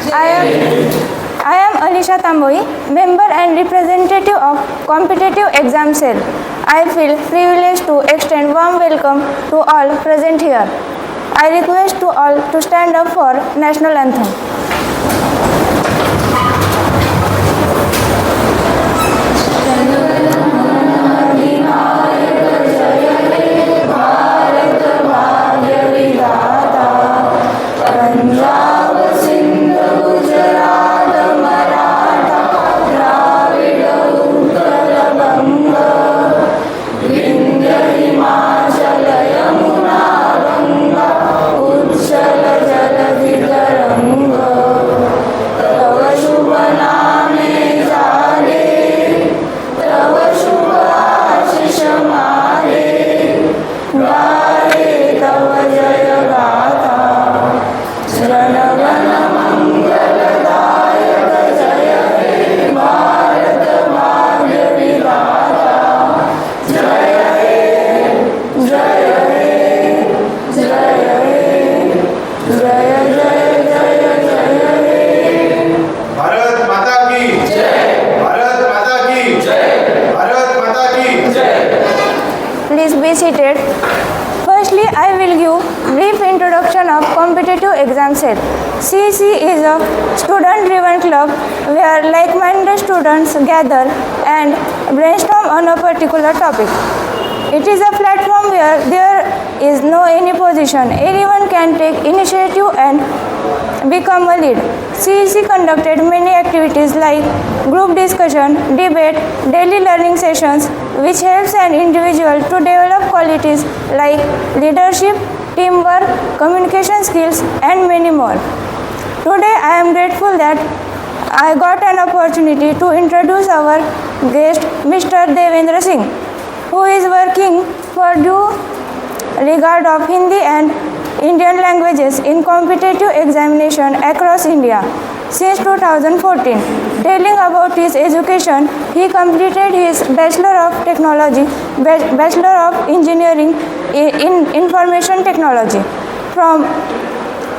I am Alisha Tamboi, member and representative of Competitive Exam Cell. I feel privileged to extend warm welcome to all present here. I request to all to stand up for National Anthem. Please be seated. Firstly, I will give brief introduction of Competitive Exam Cell. CEC is a student-driven club where like-minded students gather and brainstorm on a particular topic. It is a platform where there is no any position. Anyone can take initiative and become a lead. CEC conducted many activities like group discussion, debate, daily learning sessions, which helps an individual to develop qualities like leadership, teamwork, communication skills, and many more. Today, I am grateful that I got an opportunity to introduce our guest, Mr. Devendra Singh, who is working for due regard of Hindi and Indian languages in competitive examination across India since 2014. Telling about his education, he completed his Bachelor of Technology, Bachelor of Engineering in Information Technology from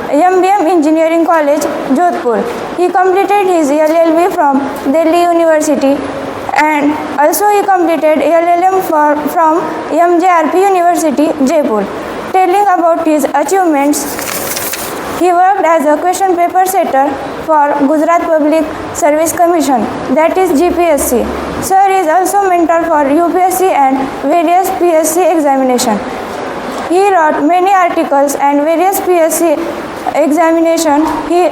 MBM Engineering College, Jodhpur. He completed his LLB from Delhi University and also he completed LLM from MJRP University, Jaipur. Telling about his achievements, he worked as a question paper setter for Gujarat Public Service Commission, that is GPSC. Sir is also mentor for UPSC and various PSC examination. He wrote many articles and various PSC examination. He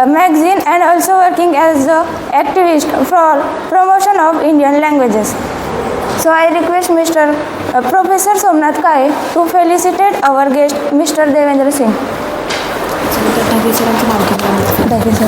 magazine and also working as an activist for promotion of Indian languages. So I request Mr. Professor Somnath Kaye to felicitate our guest, Mr. Devendra Singh. Thank you, sir.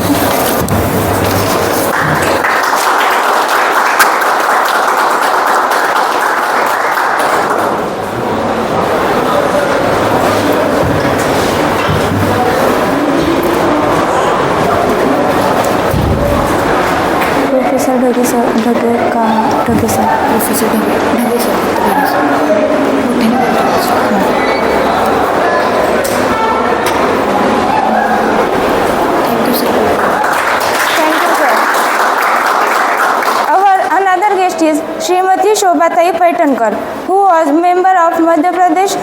Is Srimati Shobhatai Paitankar, who was member of Madhya Pradesh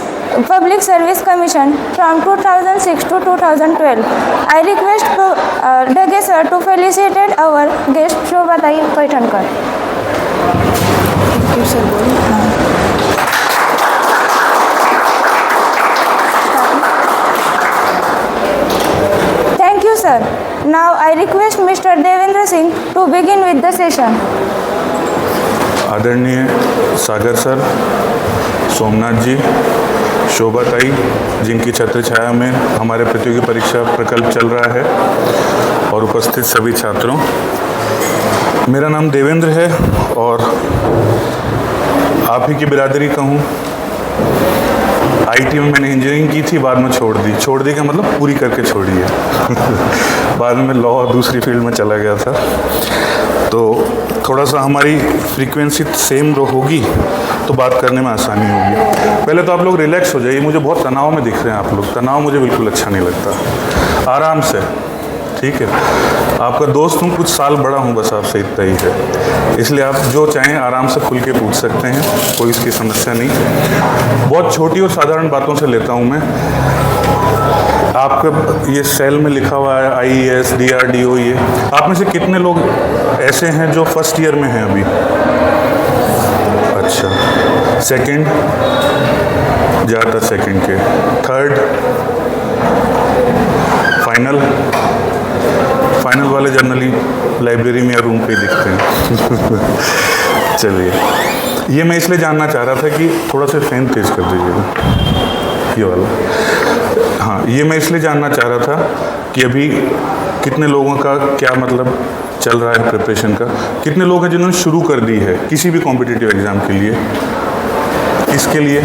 Public Service Commission from 2006 to 2012. I request Dhage sir to felicitate our guest Shobhatai Paitankar. Thank you, sir. Thank you, sir. Now I request Mr. Devendra Singh to begin with the session. आदरणीय सागर sir, Somnath जी, शोभाताई, जिनकी छत्र छाया में हमारे प्रतियोगी परीक्षा प्रकल्प चल रहा है, और उपस्थित सभी छात्रों, मेरा नाम देवेंद्र है और आप ही की बिरादरी का हूँ। आईटी में मैंने इंजीनियरिंग की थी, बाद में छोड़ दी का मतलब पूरी करके छोड़ी है। बाद में लॉ और दूसरी फील्ड में चला गया था। तो थोड़ा सा हमारी फ्रीक्वेंसी सेम होगी तो बात करने में आसानी होगी। पहले तो आप लोग रिलैक्स हो जाइए, मुझे बहुत तनाव में दिख रहे हैं आप लोग। तनाव मुझे बिल्कुल अच्छा नहीं लगता। आराम से, ठीक है। आपका दोस्त हूँ, कुछ साल बड़ा हूँ, बस आपसे इतना ही है। इसलिए आप जो चाहें आराम से खुल के पूछ सकते हैं, कोई इसकी समस्या नहीं। बहुत छोटी और साधारण बातों से लेता हूँ मैं। आपके ये सेल में लिखा हुआ है IAS DRDO, ये आप में से कितने लोग ऐसे हैं जो फर्स्ट ईयर में हैं अभी? अच्छा, सेकंड, ज़्यादातर सेकंड के, थर्ड, फाइनल वाले जनरली लाइब्रेरी में या रूम पे दिखते हैं। चलिए, ये मैं इसलिए जानना चाह रहा था कि थोड़ा सा फैन तेज कर दीजिएगा, ये वाला। हाँ, ये मैं इसलिए जानना चाह रहा था कि अभी कितने लोगों का क्या मतलब चल रहा है प्रिपरेशन का। कितने लोग हैं जिन्होंने शुरू कर दी है किसी भी कॉम्पिटिटिव एग्ज़ाम के लिए? इसके लिए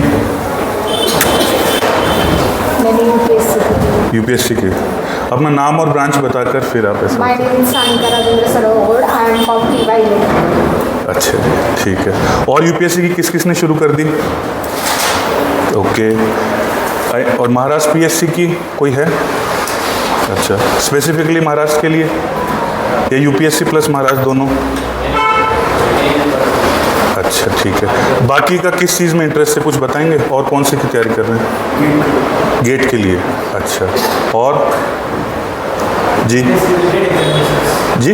यूपीएससी के। अपना नाम और ब्रांच बताकर फिर आप ऐसा। My name is Sanika Ravindra Sarovar. I am from TY. अच्छा, ठीक है। और यूपीएससी की किस किसने शुरू कर दी? ओके। और महाराष्ट्र पीएससी की कोई है? अच्छा, स्पेसिफिकली महाराष्ट्र के लिए या यूपीएससी प्लस महाराष्ट्र दोनों? अच्छा, ठीक है। बाकी का किस चीज़ में इंटरेस्ट है, कुछ बताएंगे? और कौन सी की तैयारी कर रहे हैं? गेट के लिए। अच्छा, और जी जी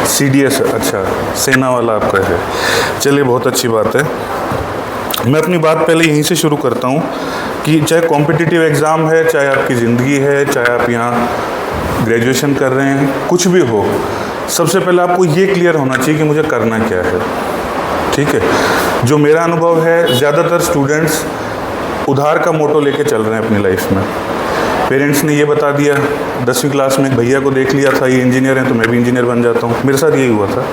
CDS, अच्छा, सेना वाला आपका है। चलिए, बहुत अच्छी बात है। मैं अपनी बात पहले यहीं से शुरू करता हूँ कि चाहे कॉम्पिटिटिव एग्ज़ाम है, चाहे आपकी ज़िंदगी है, चाहे आप यहाँ ग्रेजुएशन कर रहे हैं, कुछ भी हो, सबसे पहले आपको ये क्लियर होना चाहिए कि मुझे करना क्या है। ठीक है। जो मेरा अनुभव है, ज़्यादातर स्टूडेंट्स उधार का मोटो लेके चल रहे हैं अपनी लाइफ में। पेरेंट्स ने ये बता दिया, 10वीं क्लास में भैया को देख लिया था ये इंजीनियर हैं तो मैं भी इंजीनियर बन जाता हूँ। मेरे साथ यही हुआ था,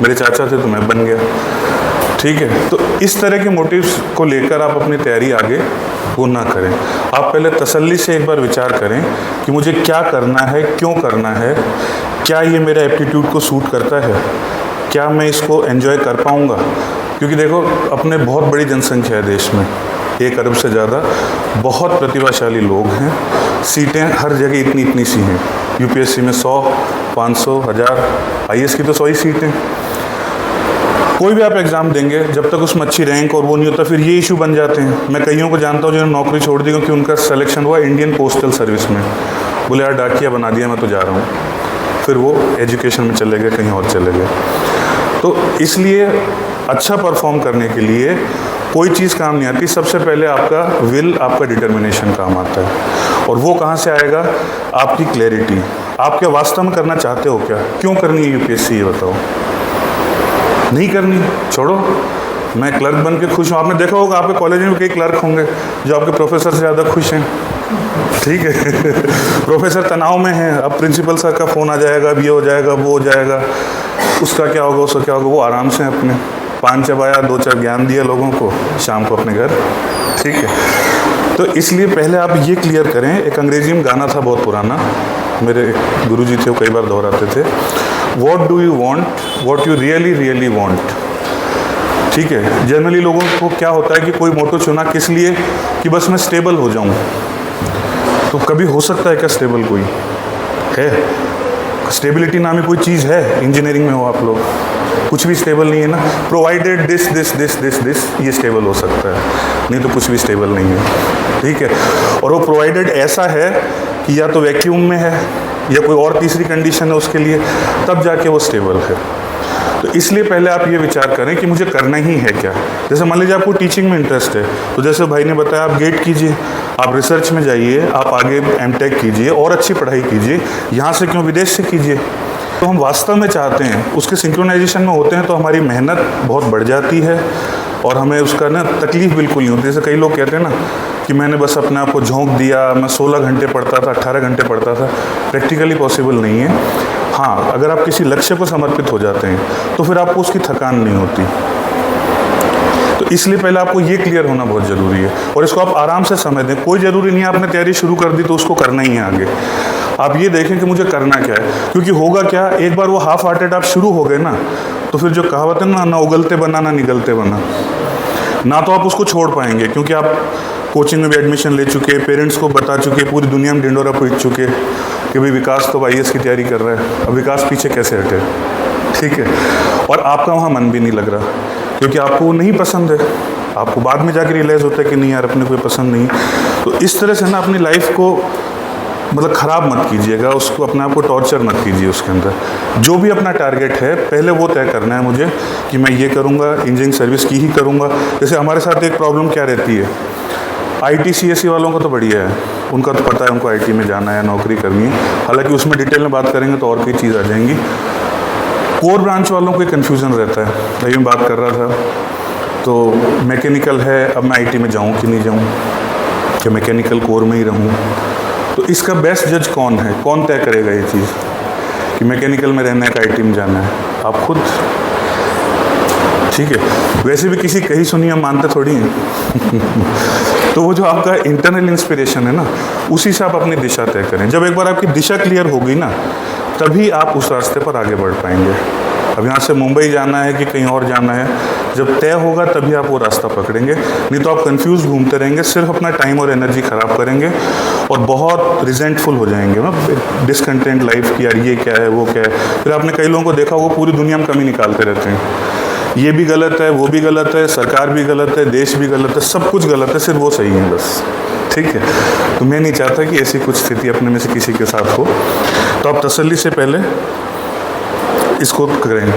मेरे चाचा थे तो मैं बन गया। ठीक है। तो इस तरह के मोटिव्स को लेकर आप अपनी तैयारी आगे वो ना करें। आप पहले तसल्ली से एक बार विचार करें कि मुझे क्या करना है, क्यों करना है, क्या ये मेरा एप्टीट्यूड को सूट करता है, क्या मैं इसको एंजॉय कर पाऊँगा। क्योंकि देखो, अपने बहुत बड़ी जनसंख्या है देश में, 1 अरब से ज़्यादा, बहुत प्रतिभाशाली लोग हैं। सीटें हर जगह इतनी इतनी सी हैं। यूपीएससी में 100, 500, 1000, IAS की तो 100 ही सीटें। कोई भी आप एग्ज़ाम देंगे, जब तक उसमें अच्छी रैंक और वो नहीं होता, फिर ये इशू बन जाते हैं। मैं कईयों को जानता हूँ जिन्होंने नौकरी छोड़ दी क्योंकि उनका सिलेक्शन हुआ इंडियन पोस्टल सर्विस में। बोले यार डाकिया बना दिया, मैं तो जा रहा हूँ। फिर वो एजुकेशन में चले गए, कहीं और चले गए। तो इसलिए अच्छा परफॉर्म करने के लिए कोई चीज़ काम नहीं आती, सबसे पहले आपका विल, आपका डिटर्मिनेशन काम आता है। और वो कहाँ से आएगा? आपकी क्लैरिटी। आप क्या वास्तव में करना चाहते हो, क्या क्यों करनी है यूपीएससी, ये बताओ। नहीं करनी, छोड़ो, मैं क्लर्क बन के खुश हूँ। आपने देखा होगा आपके कॉलेज में कई क्लर्क होंगे जो आपके प्रोफेसर से ज़्यादा खुश हैं। ठीक है। प्रोफेसर तनाव में हैं, अब प्रिंसिपल सर का फ़ोन आ जाएगा, अब ये हो जाएगा, वो हो जाएगा, उसका क्या होगा, उसका क्या होगा। वो आराम से अपने पान चबाया, 2-4 ज्ञान दिया लोगों को, शाम को अपने घर। ठीक है। तो इसलिए पहले आप ये क्लियर करें। एक अंग्रेजी में गाना था बहुत पुराना, मेरे एक गुरुजी थे, वो कई बार दोहराते थे, what do you want, what you really really want. ठीक है। जनरली लोगों को क्या होता है कि कोई मोटो चुना किस लिए, कि बस मैं स्टेबल हो जाऊं। तो कभी हो सकता है क्या स्टेबल कोई है? स्टेबिलिटी नामी कोई चीज़ है? इंजीनियरिंग में हो आप लोग, कुछ भी स्टेबल नहीं है ना। Provided this this this this this, ये स्टेबल हो सकता है, नहीं तो कुछ भी स्टेबल नहीं है। ठीक है। और वो प्रोवाइडेड ऐसा है कि या तो वैक्यूम में है या कोई और तीसरी कंडीशन है उसके लिए, तब जाके वो स्टेबल है। तो इसलिए पहले आप ये विचार करें कि मुझे करना ही है क्या। जैसे मान लीजिए आपको टीचिंग में इंटरेस्ट है, तो जैसे भाई ने बताया, आप गेट कीजिए, आप रिसर्च में जाइए, आप आगे एमटेक कीजिए और अच्छी पढ़ाई कीजिए। यहाँ से क्यों, विदेश से कीजिए। तो हम वास्तव में चाहते हैं, उसके सिंक्रोनाइजेशन में होते हैं तो हमारी मेहनत बहुत बढ़ जाती है और हमें उसका ना तकलीफ बिल्कुल नहीं होती। जैसे कई लोग कहते हैं ना कि मैंने बस अपने आप को झोंक दिया, मैं 16 घंटे पढ़ता था, 18 घंटे पढ़ता था। प्रैक्टिकली पॉसिबल नहीं है। हाँ, अगर आप किसी लक्ष्य को समर्पित हो जाते हैं तो फिर आपको उसकी थकान नहीं होती। तो इसलिए पहले आपको ये क्लियर होना बहुत ज़रूरी है और इसको आप आराम से समझ दें। कोई ज़रूरी नहीं है आपने तैयारी शुरू कर दी तो उसको करना ही है आगे। आप ये देखें कि मुझे करना क्या है, क्योंकि होगा क्या, एक बार वो हाफ हार्टेड आप शुरू हो गए ना, तो फिर जो कहावत है ना उगलते बना ना निगलते बना, ना तो आप उसको छोड़ पाएंगे, क्योंकि आप कोचिंग में भी एडमिशन ले चुके, पेरेंट्स को बता चुके, पूरी दुनिया में ढिंडोरा पीट चुके कि भाई विकास तो IAS की तैयारी कर रहा है, अब विकास पीछे कैसे हटे, ठीक है। और आपका वहाँ मन भी नहीं लग रहा क्योंकि आपको वो नहीं पसंद है। आपको बाद में जाकर रियलाइज़ होता है कि नहीं यार अपने कोई पसंद नहीं। तो इस तरह से ना अपनी लाइफ को मतलब ख़राब मत कीजिएगा, उसको अपने आप को टॉर्चर मत कीजिए। उसके अंदर जो भी अपना टारगेट है पहले वो तय करना है मुझे कि मैं ये करूँगा, इंजीनियरिंग सर्विस की ही करूँगा। जैसे हमारे साथ एक प्रॉब्लम क्या रहती है, IT CSE वालों का तो बढ़िया है, उनका तो पता है उनको IT में जाना है, नौकरी करनी है। हालांकि उसमें डिटेल में बात करेंगे तो और कई चीज़ आ जाएंगी। कोर ब्रांच वालों को कन्फ्यूज़न रहता है। अभी मैं बात कर रहा था तो मैकेनिकल है, अब मैं IT में जाऊँ कि नहीं जाऊँ, कि मैकेनिकल कोर में ही रहूँ। तो इसका बेस्ट जज कौन है, कौन तय करेगा ये चीज़ कि मैकेनिकल में रहना है कि IT में जाना है? आप खुद, ठीक है। वैसे भी किसी कहीं सुनी हम मानते थोड़ी हैं। तो वो जो आपका इंटरनल इंस्पिरेशन है ना, उसी से आप अपनी दिशा तय करें। जब एक बार आपकी दिशा क्लियर हो गई ना, तभी आप उस रास्ते पर आगे बढ़ पाएंगे। अब यहाँ से मुंबई जाना है कि कहीं और जाना है, जब तय होगा तभी आप वो रास्ता पकड़ेंगे, नहीं तो आप कंफ्यूज घूमते रहेंगे, सिर्फ अपना टाइम और एनर्जी ख़राब करेंगे और बहुत रिजेंटफुल हो जाएंगे ना, डिसकंटेंट लाइफ की, यार ये क्या है वो क्या है। फिर आपने कई लोगों को देखा होगा पूरी दुनिया में कमी निकालते रहते हैं, ये भी गलत है, वो भी गलत है, सरकार भी गलत है, देश भी गलत है, सब कुछ गलत है, सिर्फ वो सही है बस, ठीक है। तो मैं नहीं चाहता कि ऐसी कुछ स्थिति अपने में से किसी के साथ हो। तो आप तसल्ली से पहले इसको करें।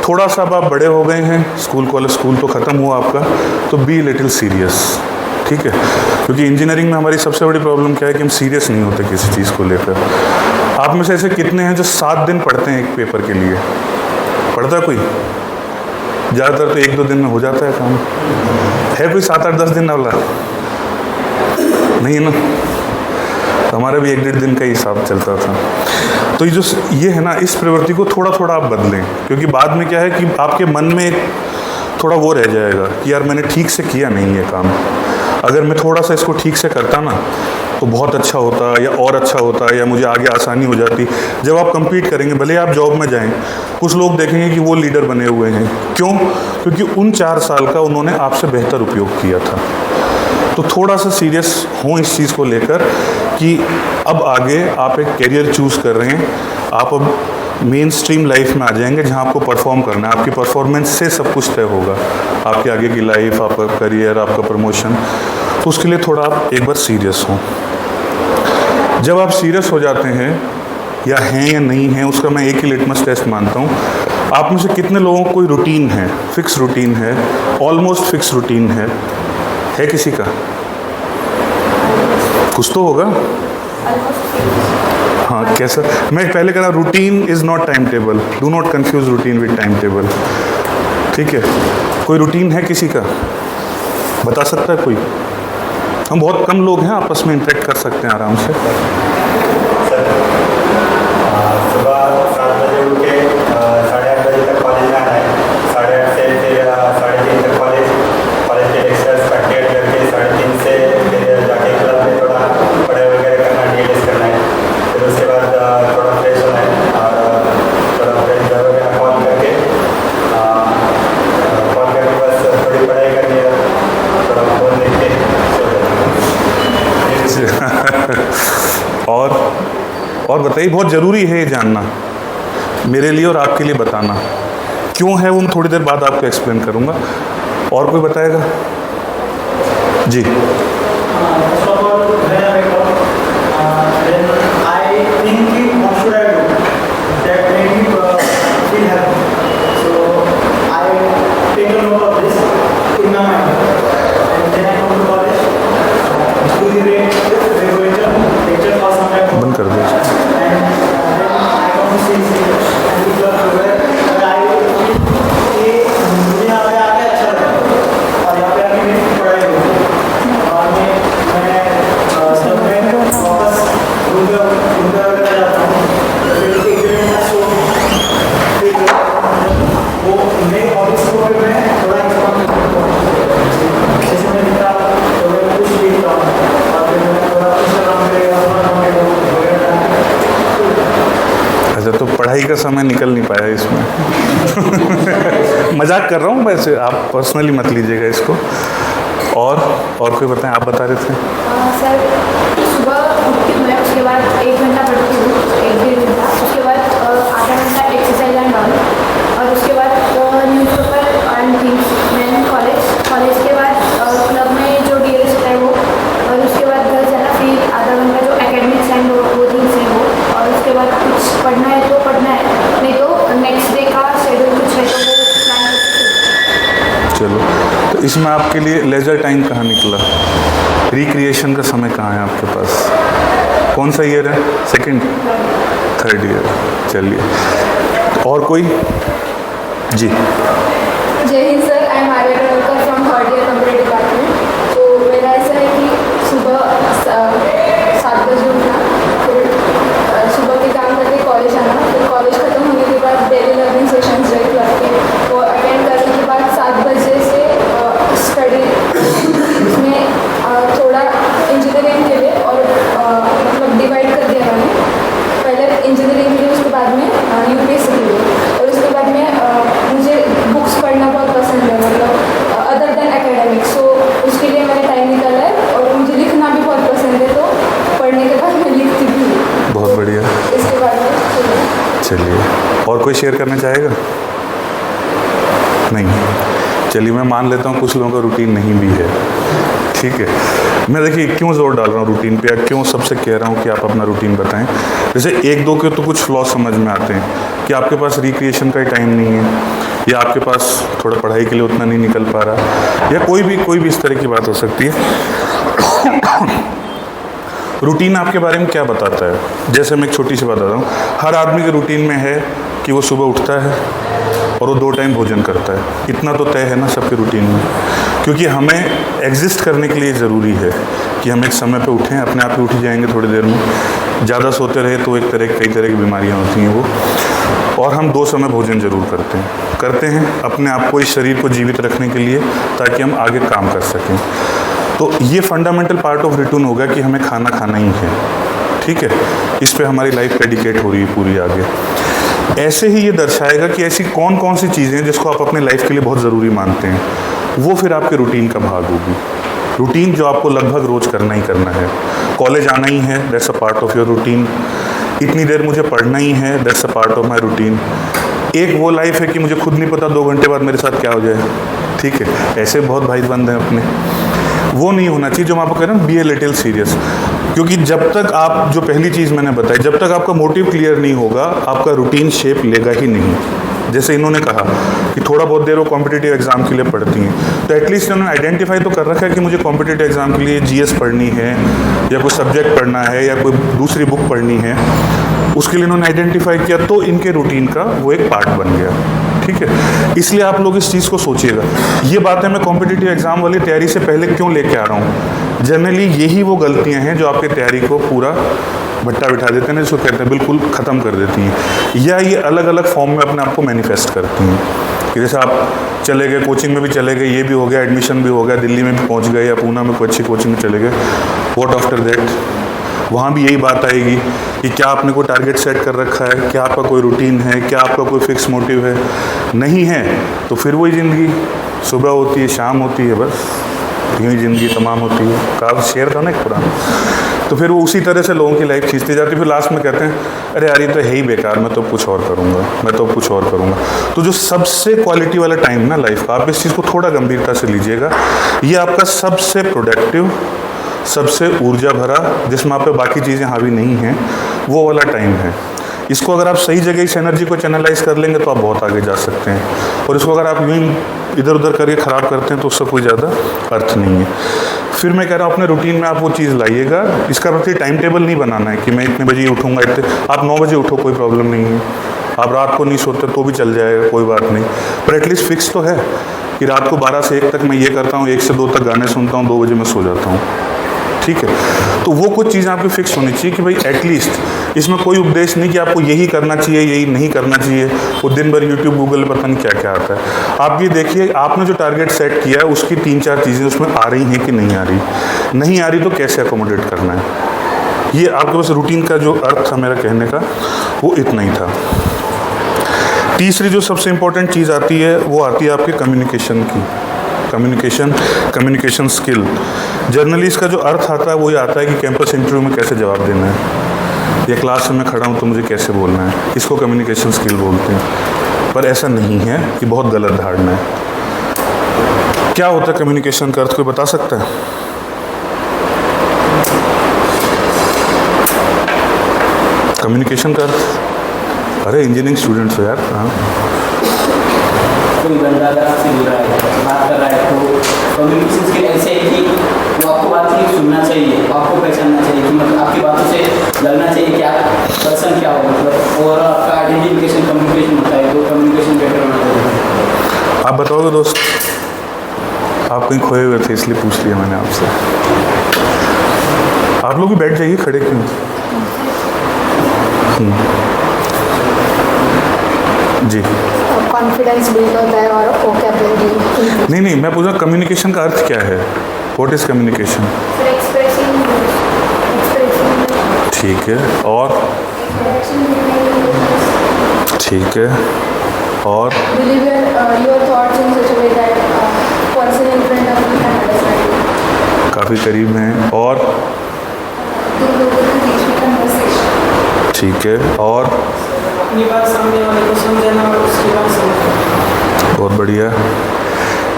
थोड़ा सा अब आप बड़े हो गए हैं, स्कूल कॉलेज स्कूल तो ख़त्म हुआ आपका, तो बी लिटिल सीरियस, ठीक है। क्योंकि इंजीनियरिंग में हमारी सबसे बड़ी प्रॉब्लम क्या है कि हम सीरियस नहीं होते किसी चीज़ को लेकर। आप में से ऐसे कितने हैं जो 7 दिन पढ़ते हैं एक पेपर के लिए? पढ़ता कोई? ज़्यादातर तो 1-2 दिन में हो जाता है काम। है कोई 7-8-10 दिन वाला? नहीं है ना। तो हमारा भी 1-1.5 दिन का हिसाब चलता था। तो ये है ना, इस प्रवृत्ति को थोड़ा थोड़ा आप बदलें, क्योंकि बाद में क्या है कि आपके मन में एक थोड़ा वो रह जाएगा कि यार मैंने ठीक से किया नहीं ये काम। अगर मैं थोड़ा सा इसको ठीक से करता ना तो बहुत अच्छा होता, या और अच्छा होता, या मुझे आगे आसानी हो जाती। जब आप compete करेंगे, भले आप जॉब में जाएं, कुछ लोग देखेंगे कि वो लीडर बने हुए हैं। क्यों? क्योंकि उन 4 साल का उन्होंने आपसे बेहतर उपयोग किया था। तो थोड़ा सा सीरियस हों इस चीज़ को लेकर कि अब आगे आप एक करियर चूज़ कर रहे हैं, आप अब मेन स्ट्रीम लाइफ में आ जाएंगे जहां आपको परफॉर्म करना है। आपकी परफॉर्मेंस से सब कुछ तय होगा, आपके आगे की लाइफ, आपका करियर, आपका प्रमोशन। तो उसके लिए थोड़ा आप एक बार सीरियस हों। जब आप सीरियस हो जाते हैं या हैं या नहीं हैं, उसका मैं एक ही लिटमस टेस्ट मानता हूँ। आप में से कितने लोगों को कोई रूटीन है, फिक्स रूटीन है, ऑलमोस्ट फिक्स रूटीन है किसी का? कुछ तो होगा। हाँ, कैसा? मैं पहले कह रहा, routine is not time table, do not confuse routine with time table, ठीक है। कोई रूटीन है किसी का? बता सकता है कोई? हम बहुत कम लोग हैं, आपस में इंटरेक्ट कर सकते हैं आराम से। सुबह 7 बजे उठ के 8:30 बजे तक कॉलेज में आना है, 8:30 से फिर 3:30 तक कॉलेज के लेक्चर्स कंप्लीट करके 3:30 से फिर जाके क्लब में थोड़ा पढ़ाई वगैरह करना, DLS करना है। फिर उसके बाद थोड़ा फ्रेश होना है और थोड़ा फ्रेश वगैरह कॉल करके बस थोड़ी पढ़ाई करनी है, थोड़ा फोन देख के सो जाना। और बताइए, बहुत ज़रूरी है ये जानना मेरे लिए और आपके लिए बताना। क्यों है वो मैं थोड़ी देर बाद आपको एक्सप्लेन करूँगा। और कोई बताएगा? जी। बंद कर दो। का समय निकल नहीं पाया इसमें। मजाक कर रहा हूँ वैसे, आप पर्सनली मत लीजिएगा इसको। और कोई बताएं, आप बता रहे थे। सर सुबह उठती हूँ मैं, उसके बाद 1 घंटा पढ़ती हूँ, 1-1.5 घंटा, उसके बाद आधा घंटा एक्सरसाइज एंड ऑल, और उसके बाद newspaper and things, then college के बाद क्लब में जो DLS होता है वो, और उसके बाद घर जाना, फिर आधा घंटा जो एकेडमिक्स एंड वो थिंग्स है वो, और उसके बाद कुछ पढ़ना है तो पढ़ना है, नहीं तो नेक्स्ट डे का शेड्यूल कुछ है तो वो प्लान करके। चलो, तो इसमें आपके लिए लेजर टाइम कहाँ निकला, रिक्रिएशन का समय कहाँ है आपके पास? कौन सा ईयर है? 2nd 3rd year. चलिए, और कोई? जी। Jai Hind sir, I am Arya Karwalkar from 3rd year computer department. तो मेरा ऐसा है कि सुबह 7 बजे उठना, फिर सुबह के काम करके कॉलेज आना, फिर कॉलेज खत्म होने के बाद डेली लर्निंग सेशंस रहे क्लब के, वो अटेंड करने के बाद 7 बजे से स्टडी, उसमें थोड़ा इंजीनियरिंग के लिए और मतलब डिवाइड कर दिया मैंने, पहले इंजीनियरिंग के लिए, उसके बाद में UPSC के लिए, और उसके बाद में मुझे बुक्स पढ़ना बहुत पसंद है, मतलब अदर देन एकेडमिक्स, सो उसके लिए मैंने टाइम निकाला है, और मुझे लिखना भी बहुत पसंद है, तो पढ़ने के बाद मैं लिखती भी हूँ। बहुत बढ़िया। इसके बाद में चलिए, और कोई शेयर करना चाहेगा? नहीं। चलिए, मैं मान लेता हूँ कुछ लोगों का रूटीन नहीं भी है, ठीक है। मैं देखिए क्यों जोर डाल रहा हूँ रूटीन पे, या क्यों सबसे कह रहा हूँ कि आप अपना रूटीन बताएं। जैसे 1-2 के तो कुछ फ्लॉ समझ में आते हैं कि आपके पास रिक्रिएशन का टाइम नहीं है, या आपके पास थोड़ा पढ़ाई के लिए उतना नहीं निकल पा रहा, या कोई भी इस तरह की बात हो सकती है। रूटीन आपके बारे में क्या बताता है? जैसे मैं एक छोटी सी बात बताता हूँ, हर आदमी के रूटीन में है कि वो सुबह उठता है और वो 2 टाइम भोजन करता है। इतना तो तय है ना सबके रूटीन में, क्योंकि हमें एग्जिस्ट करने के लिए ज़रूरी है कि हम एक समय पे उठें, अपने आप ही उठ जाएंगे थोड़ी देर में। ज़्यादा सोते रहे तो कई तरह की बीमारियाँ होती हैं वो। और हम 2 समय भोजन ज़रूर करते हैं अपने आप को, इस शरीर को जीवित रखने के लिए, ताकि हम आगे काम कर सकें। तो ये फंडामेंटल पार्ट ऑफ रूटीन होगा कि हमें खाना ही है, ठीक है। इस पे हमारी लाइफ डेडिकेट हो रही है पूरी आगे। ऐसे ही ये दर्शाएगा कि ऐसी कौन सी चीज़ें हैं जिसको आप अपने लाइफ के लिए बहुत ज़रूरी मानते हैं, वो फिर आपके रूटीन का भाग होगी। रूटीन जो आपको लगभग रोज़ करना ही करना है। कॉलेज आना ही है, that's a part of your routine. इतनी देर मुझे पढ़ना ही है, that's a part of my routine. एक वो लाइफ है कि मुझे खुद नहीं पता 2 घंटे बाद मेरे साथ क्या हो जाए, ठीक है। ऐसे बहुत भाई बंद हैं अपने, वो नहीं होना चाहिए। जो मैं आपको कह रहा हूँ, बी ए लिटिल सीरियस, क्योंकि जब तक आप, जो पहली चीज़ मैंने बताई, जब तक आपका मोटिव क्लियर नहीं होगा, आपका रूटीन शेप लेगा ही नहीं। जैसे इन्होंने कहा कि थोड़ा बहुत देर वो कॉम्पिटिटिव एग्जाम के लिए पढ़ती हैं, तो एटलीस्ट उन्होंने आइडेंटिफाई तो कर रखा है कि मुझे कॉम्पिटिटिव एग्जाम के लिए GS पढ़नी है, या कोई सब्जेक्ट पढ़ना है, या कोई दूसरी बुक पढ़नी है, उसके लिए इन्होंने आइडेंटिफाई किया, तो इनके रूटीन का वो एक पार्ट बन गया, ठीक है। इसलिए आप लोग इस चीज़ को सोचिएगा। ये बातें मैं कॉम्पिटिटिव एग्जाम वाली तैयारी से पहले क्यों लेके आ रहा हूँ? जनरली यही वो गलतियाँ हैं जो आपकी तैयारी को पूरा भट्टा बिठा देते हैं, जिसको कहते हैं बिल्कुल ख़त्म कर देती हैं, या ये अलग अलग फॉर्म में अपने आप को मैनिफेस्ट करती हैं। कि जैसे आप चले गए, कोचिंग में भी चले गए, ये भी हो गया, एडमिशन भी हो गया, दिल्ली में भी पहुंच गए, या पूना में कोई अच्छी कोचिंग में चले गए, व्हाट आफ्टर दैट? वहाँ भी यही बात आएगी कि क्या आपने कोई टारगेट सेट कर रखा है, क्या आपका कोई रूटीन है, क्या आपका कोई फिक्स मोटिव है? नहीं है तो फिर वही ज़िंदगी, सुबह होती है, शाम होती है, बस यूँ ही ज़िंदगी तमाम होती है। काफ़ी शेयर था ना एक पुराना। तो फिर वो उसी तरह से लोगों की लाइफ खींचती जाती है। फिर लास्ट में कहते हैं, अरे यार ये तो है ही बेकार, मैं तो कुछ और करूँगा, मैं तो कुछ और करूँगा। तो जो सबसे क्वालिटी वाला टाइम ना लाइफ का, आप इस चीज़ को थोड़ा गंभीरता से लीजिएगा, ये आपका सबसे प्रोडक्टिव, सबसे ऊर्जा भरा, जिसमें आप पे बाकी चीज़ें हावी नहीं हैं, वो वाला टाइम है। इसको अगर आप सही जगह इस एनर्जी को चैनलाइज कर लेंगे तो आप बहुत आगे जा सकते हैं, और इसको अगर आप यूँ ही इधर उधर करके ख़राब करते हैं तो उसका कोई ज़्यादा अर्थ नहीं है। फिर मैं कह रहा हूँ अपने रूटीन में आप वो चीज़ लाइएगा। इसका मतलब टाइम टेबल नहीं बनाना है कि मैं इतने बजे उठूँगा, इतने, आप 9 बजे उठो, कोई प्रॉब्लम नहीं है। आप रात को नहीं सोते तो भी चल जाएगा, कोई बात नहीं, पर एटलीस्ट फिक्स तो है कि रात को 12 से 1 तक मैं ये करता हूँ, 1 से 2 तक गाने सुनता हूँ, 2 बजे मैं सो जाता हूँ, ठीक है। तो वो कुछ चीज़ें आपकी फिक्स होनी चाहिए कि भाई एटलीस्ट इसमें कोई उपदेश नहीं कि आपको यही करना चाहिए, यही नहीं करना चाहिए। वो दिन भर यूट्यूब गूगल पता नहीं क्या क्या आता है। आप ये देखिए, आपने जो टारगेट सेट किया है उसकी 3-4 चीज़ें उसमें आ रही हैं कि नहीं आ रही, नहीं आ रही तो कैसे अकोमोडेट करना है। ये आपके पास रूटीन का जो अर्थ था मेरा कहने का, वो इतना ही था। तीसरी जो सबसे इम्पोर्टेंट चीज़ आती है वो आती है आपके कम्युनिकेशन की। Communication skill. जनरली इसका जो अर्थ आता है वो ये आता है कि कैंपस इंटरव्यू में कैसे जवाब देना है, या क्लास में मैं खड़ा हूँ तो मुझे कैसे बोलना है, इसको कम्युनिकेशन स्किल बोलते हैं। पर ऐसा नहीं है, कि बहुत गलत धारणा है। क्या होता है कम्युनिकेशन का अर्थ, कोई बता सकता है? कम्युनिकेशन का अर्थ, अरे इंजीनियरिंग स्टूडेंट्स हो यार। हाँ, कोई बंदा अगर आपसे बोल रहा है, बात कर रहा है, तो कम्युनिकेशन स्किल ऐसे है कि वो आपको बात की सुनना चाहिए, आपको पहचानना चाहिए कि मतलब आपकी बातों से लगना चाहिए कि आप पर्सन क्या हो, मतलब और आपका आइडेंटिफिकेशन कम्युनिकेशन होता है, तो कम्युनिकेशन बेटर होना चाहिए। आप बताओगे दोस्त? आप कहीं खोए हुए थे इसलिए पूछ लिया मैंने आपसे। आप लोग भी बैठ जाइए, खड़े क्यों? जी, कॉन्फिडेंस बिल्ड होता है और वोकैबुलरी। नहीं, मैं पूछ रहा कम्युनिकेशन का अर्थ क्या है? What is communication? ठीक है, और ठीक है, और Deliver your thoughts in such a way that person in front of you can understand. काफ़ी करीब हैं, और दो लोगों के बीच में conversation. ठीक है, और अपनी बात सामने वाले को समझाना और उसकी बात समझना। बहुत बढ़िया।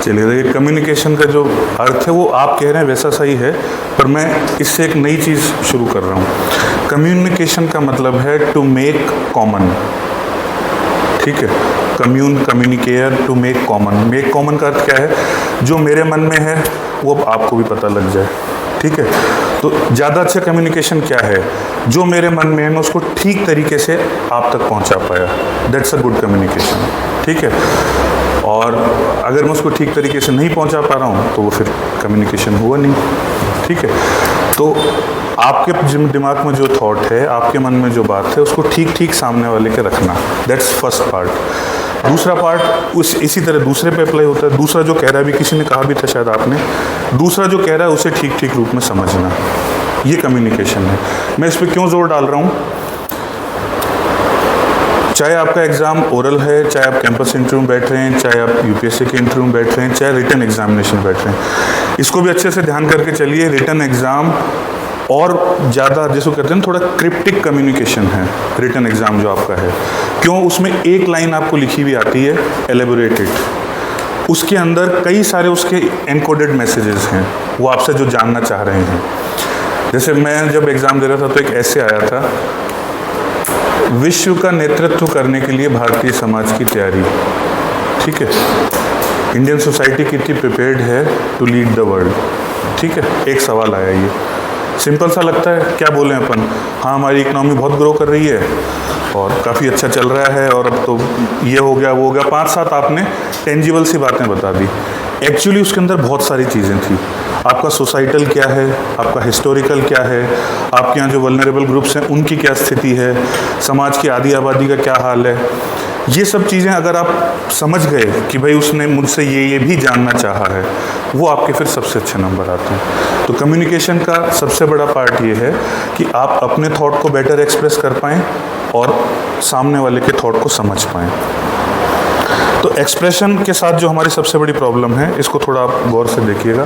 चलिए, देखिए कम्युनिकेशन का जो अर्थ है वो आप कह रहे हैं वैसा सही है, पर मैं इससे एक नई चीज़ शुरू कर रहा हूँ। कम्युनिकेशन का मतलब है टू मेक कॉमन। ठीक है, कम्युनिकेयर, to make common. Make common का अर्थ क्या है? जो मेरे मन में है वो आपको भी पता लग जाए। ठीक है, तो ज़्यादा अच्छा कम्युनिकेशन क्या है? जो मेरे मन में है मैं उसको ठीक तरीके से आप तक पहुंचा पाया, दैट्स अ गुड कम्युनिकेशन। ठीक है, और अगर मैं उसको ठीक तरीके से नहीं पहुंचा पा रहा हूं तो वो फिर कम्युनिकेशन हुआ नहीं। ठीक है, तो आपके दिमाग में जो थॉट है, आपके मन में जो बात है, उसको ठीक ठीक सामने वाले के रखना, दैट्स फर्स्ट पार्ट। दूसरा पार्ट इसी तरह दूसरे पे अप्लाई होता है। दूसरा जो कह रहा है, अभी किसी ने कहा भी था शायद आपने, दूसरा जो कह रहा है उसे ठीक ठीक रूप में समझना, ये कम्युनिकेशन है। मैं इस पर क्यों जोर डाल रहा हूँ? चाहे आपका एग्ज़ाम ओरल है, चाहे आप कैंपस इंटरव्यू में बैठ रहे हैं, चाहे आप यूपीएससी के इंटरव्यू में बैठ रहे हैं, चाहे रिटन एग्जामिनेशन में बैठ रहे हैं, इसको भी अच्छे से ध्यान करके चलिए। रिटन एग्ज़ाम और ज़्यादा जिसको कहते हैं थोड़ा क्रिप्टिक कम्युनिकेशन है रिटन एग्ज़ाम जो आपका है। क्यों? उसमें एक लाइन आपको लिखी हुई आती है एलेबोरेटेड, उसके अंदर कई सारे उसके एनकोडेड मैसेजेस हैं, वो आपसे जो जानना चाह रहे हैं। जैसे मैं जब एग्ज़ाम दे रहा था तो एक ऐसे आया था, विश्व का नेतृत्व करने के लिए भारतीय समाज की तैयारी। ठीक है, इंडियन सोसाइटी कितनी प्रिपेयर्ड है टू लीड द वर्ल्ड। ठीक है, एक सवाल आया, ये सिंपल सा लगता है, क्या बोलें अपन? हाँ, हमारी इकनॉमी बहुत ग्रो कर रही है और काफ़ी अच्छा चल रहा है, और अब तो ये हो गया वो हो गया, 5-7 आपने टेंजिबल सी बातें बता दी। एक्चुअली उसके अंदर बहुत सारी चीज़ें थी। आपका सोसाइटल क्या है, आपका हिस्टोरिकल क्या है, आपके यहाँ जो वल्नरेबल ग्रुप्स हैं उनकी क्या स्थिति है, समाज की आधी आबादी का क्या हाल है, ये सब चीज़ें अगर आप समझ गए कि भाई उसने मुझसे ये भी जानना चाहा है, वो आपके फिर सबसे अच्छे नंबर आते हैं। तो कम्युनिकेशन का सबसे बड़ा पार्ट ये है कि आप अपने थॉट को बेटर एक्सप्रेस कर पाएँ और सामने वाले के थॉट को समझ पाएँ। तो एक्सप्रेशन के साथ जो हमारी सबसे बड़ी प्रॉब्लम है, इसको थोड़ा आप गौर से देखिएगा।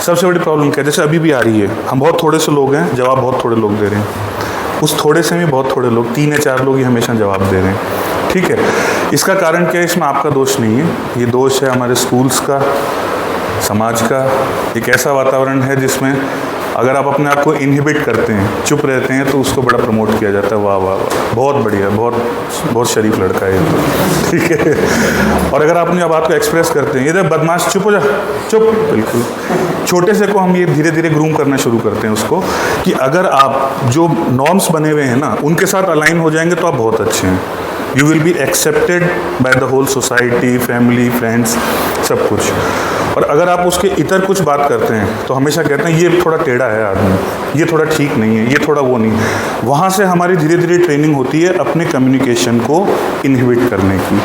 सबसे बड़ी प्रॉब्लम क्या है? जैसे अभी भी आ रही है, हम बहुत थोड़े से लोग हैं, जवाब बहुत थोड़े लोग दे रहे हैं। उस थोड़े से में बहुत थोड़े लोग, 3 या 4 लोग ही हमेशा जवाब दे रहे हैं। ठीक है, इसका कारण क्या है? इसमें आपका दोष नहीं है, ये दोष है हमारे स्कूल्स का, समाज का। एक ऐसा वातावरण है जिसमें अगर आप अपने आप को इनहिबिट करते हैं, चुप रहते हैं, तो उसको बड़ा प्रमोट किया जाता है। वाह वाह वाह, बहुत बढ़िया, बहुत शरीफ लड़का है ये तो। ठीक है, और अगर आप अपनी बात को एक्सप्रेस करते हैं, ये देख बदमाश, चुप हो जा, चुप, बिल्कुल। छोटे से को हम ये धीरे धीरे ग्रूम करना शुरू करते हैं उसको, कि अगर आप जो नॉर्म्स बने हुए हैं ना उनके साथ अलाइन हो जाएंगे तो आप बहुत अच्छे हैं। You will be accepted by the whole society, family, friends, सब कुछ। और अगर आप उसके इतर कुछ बात करते हैं तो हमेशा कहते हैं ये थोड़ा टेढ़ा है आदमी, ये थोड़ा ठीक नहीं है, ये थोड़ा वो नहीं। वहाँ से हमारी धीरे धीरे ट्रेनिंग होती है अपने कम्युनिकेशन को इनहिबिट करने की,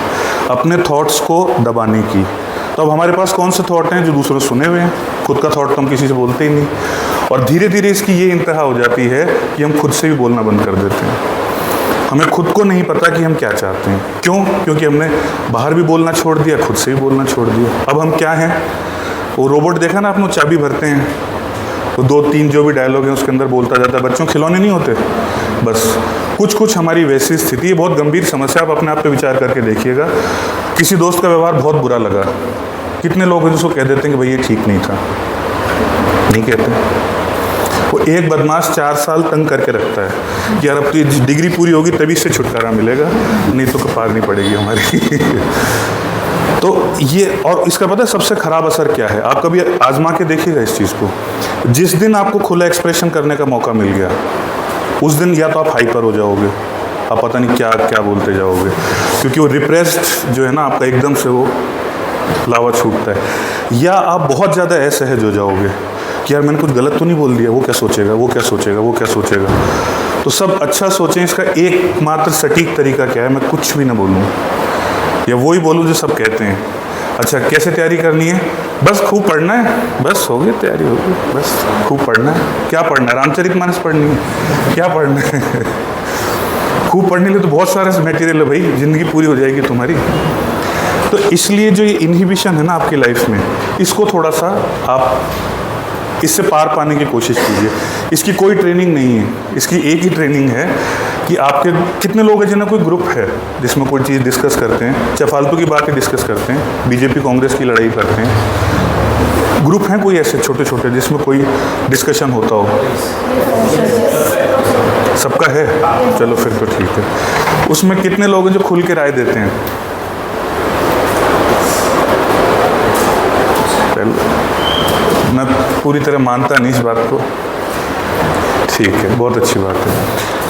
अपने थॉट्स को दबाने की। तो अब हमारे पास कौन से थॉट हैं जो दूसरों ने सुने हुए हैं, खुद का थॉट तो हम किसी से बोलते ही नहीं। और धीरे धीरे इसकी ये इंतहा हो जाती है कि हम खुद से भी बोलना बंद कर देते हैं। हमें खुद को नहीं पता कि हम क्या चाहते हैं। क्यों? क्योंकि हमने बाहर भी बोलना छोड़ दिया, खुद से भी बोलना छोड़ दिया। अब हम क्या हैं? वो रोबोट देखा ना आपने, चाबी भरते हैं तो 2-3 जो भी डायलॉग है उसके अंदर बोलता जाता है। बच्चों खिलौने नहीं होते, बस कुछ हमारी वैसी स्थिति है। बहुत गंभीर समस्या, आप अपने आप पे विचार करके देखिएगा। किसी दोस्त का व्यवहार बहुत बुरा लगा, कितने लोग हैं जिसको कह देते हैं कि भाई ये ठीक नहीं था? नहीं कहते। वो एक बदमाश 4 साल तंग करके रखता है कि यार अब तो डिग्री पूरी होगी तभी से छुटकारा मिलेगा, नहीं तो कपार नहीं पड़ेगी हमारी। तो ये, और इसका पता है सबसे ख़राब असर क्या है? आप कभी आजमा के देखिएगा इस चीज़ को। जिस दिन आपको खुला एक्सप्रेशन करने का मौका मिल गया, उस दिन या तो आप हाइपर हो जाओगे, आप पता नहीं क्या क्या बोलते जाओगे, क्योंकि वो रिप्रेस्ड जो है ना आपका एकदम से वो लावा छूटता है। या आप बहुत ज़्यादा असहज हो जाओगे कि यार मैंने कुछ गलत तो नहीं बोल दिया, वो क्या सोचेगा, वो क्या सोचेगा, वो क्या सोचेगा। तो सब अच्छा सोचें। इसका एकमात्र सटीक तरीका क्या है? मैं कुछ भी ना बोलूँ या वही बोलूँ जो सब कहते हैं। अच्छा, कैसे तैयारी करनी है? बस खूब पढ़ना है, बस हो गई तैयारी, हो गई, बस खूब पढ़ना है। क्या पढ़ना है? रामचरितमानस पढ़नी है? क्या पढ़ना है? खूब पढ़ने के लिए तो बहुत सारा मटेरियल है भाई, ज़िंदगी पूरी हो जाएगी तुम्हारी। तो इसलिए जो ये इनहिबिशन है ना आपकी लाइफ में, इसको थोड़ा सा आप इससे पार पाने की कोशिश कीजिए। इसकी कोई ट्रेनिंग नहीं है, इसकी एक ही ट्रेनिंग है कि आपके कितने लोग हैं जिन्हें कोई ग्रुप है जिसमें कोई चीज़ डिस्कस करते हैं, चाहे फालतू की बातें डिस्कस करते हैं, बीजेपी कांग्रेस की लड़ाई करते हैं। ग्रुप हैं कोई ऐसे छोटे छोटे जिसमें कोई डिस्कशन होता हो? सबका है? चलो फिर तो ठीक है। उसमें कितने लोग हैं जो खुल के राय देते हैं? मैं पूरी तरह मानता नहीं इस बात को। ठीक है, बहुत अच्छी बात है।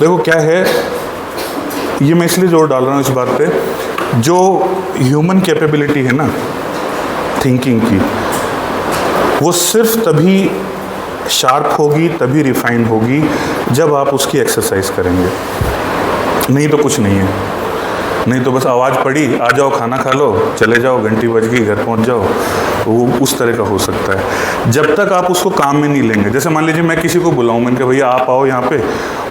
देखो क्या है, ये मैं इसलिए जोर डाल रहा हूँ इस बात पे, जो ह्यूमन कैपेबिलिटी है ना थिंकिंग की, वो सिर्फ तभी शार्प होगी, तभी रिफाइन होगी जब आप उसकी एक्सरसाइज करेंगे। नहीं तो कुछ नहीं है। नहीं तो बस आवाज़ पड़ी, आ जाओ खाना खा लो, चले जाओ, घंटी बज गई, घर पहुंच जाओ, वो उस तरह का हो सकता है। जब तक आप उसको काम में नहीं लेंगे, जैसे मान लीजिए मैं किसी को बुलाऊं, मैंने कहा भैया आप आओ यहाँ पे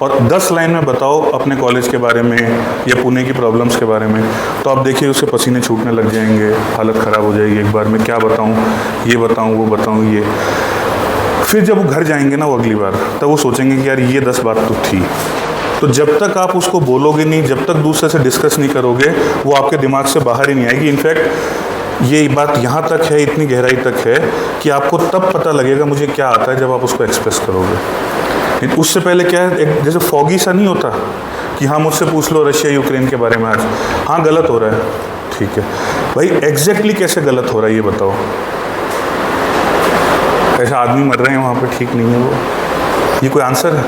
और 10 लाइन में बताओ अपने कॉलेज के बारे में या पुणे की प्रॉब्लम्स के बारे में, तो आप देखिए उसके पसीने छूटने लग जाएंगे, हालत ख़राब हो जाएगी। एक बार मैं क्या बताऊँ, ये बताऊँ, वो बताऊँ, ये। फिर जब वो घर जाएंगे ना वो अगली बार, तब वो सोचेंगे कि यार ये 10 बात तो थी। तो जब तक आप उसको बोलोगे नहीं, जब तक दूसरे से डिस्कस नहीं करोगे, वो आपके दिमाग से बाहर ही नहीं आएगी। इनफैक्ट ये बात यहाँ तक है, इतनी गहराई तक है कि आपको तब पता लगेगा मुझे क्या आता है जब आप उसको एक्सप्रेस करोगे। उससे पहले क्या है, एक जैसे फॉगी सा नहीं होता कि हाँ मुझसे पूछ लो रशिया यूक्रेन के बारे में आज, हाँ गलत हो रहा है, ठीक है भाई, एग्जैक्टली कैसे गलत हो रहा है ये बताओ। ऐसा आदमी मर रहे हैं वहाँ पे, ठीक नहीं है वो, ये कोई आंसर है?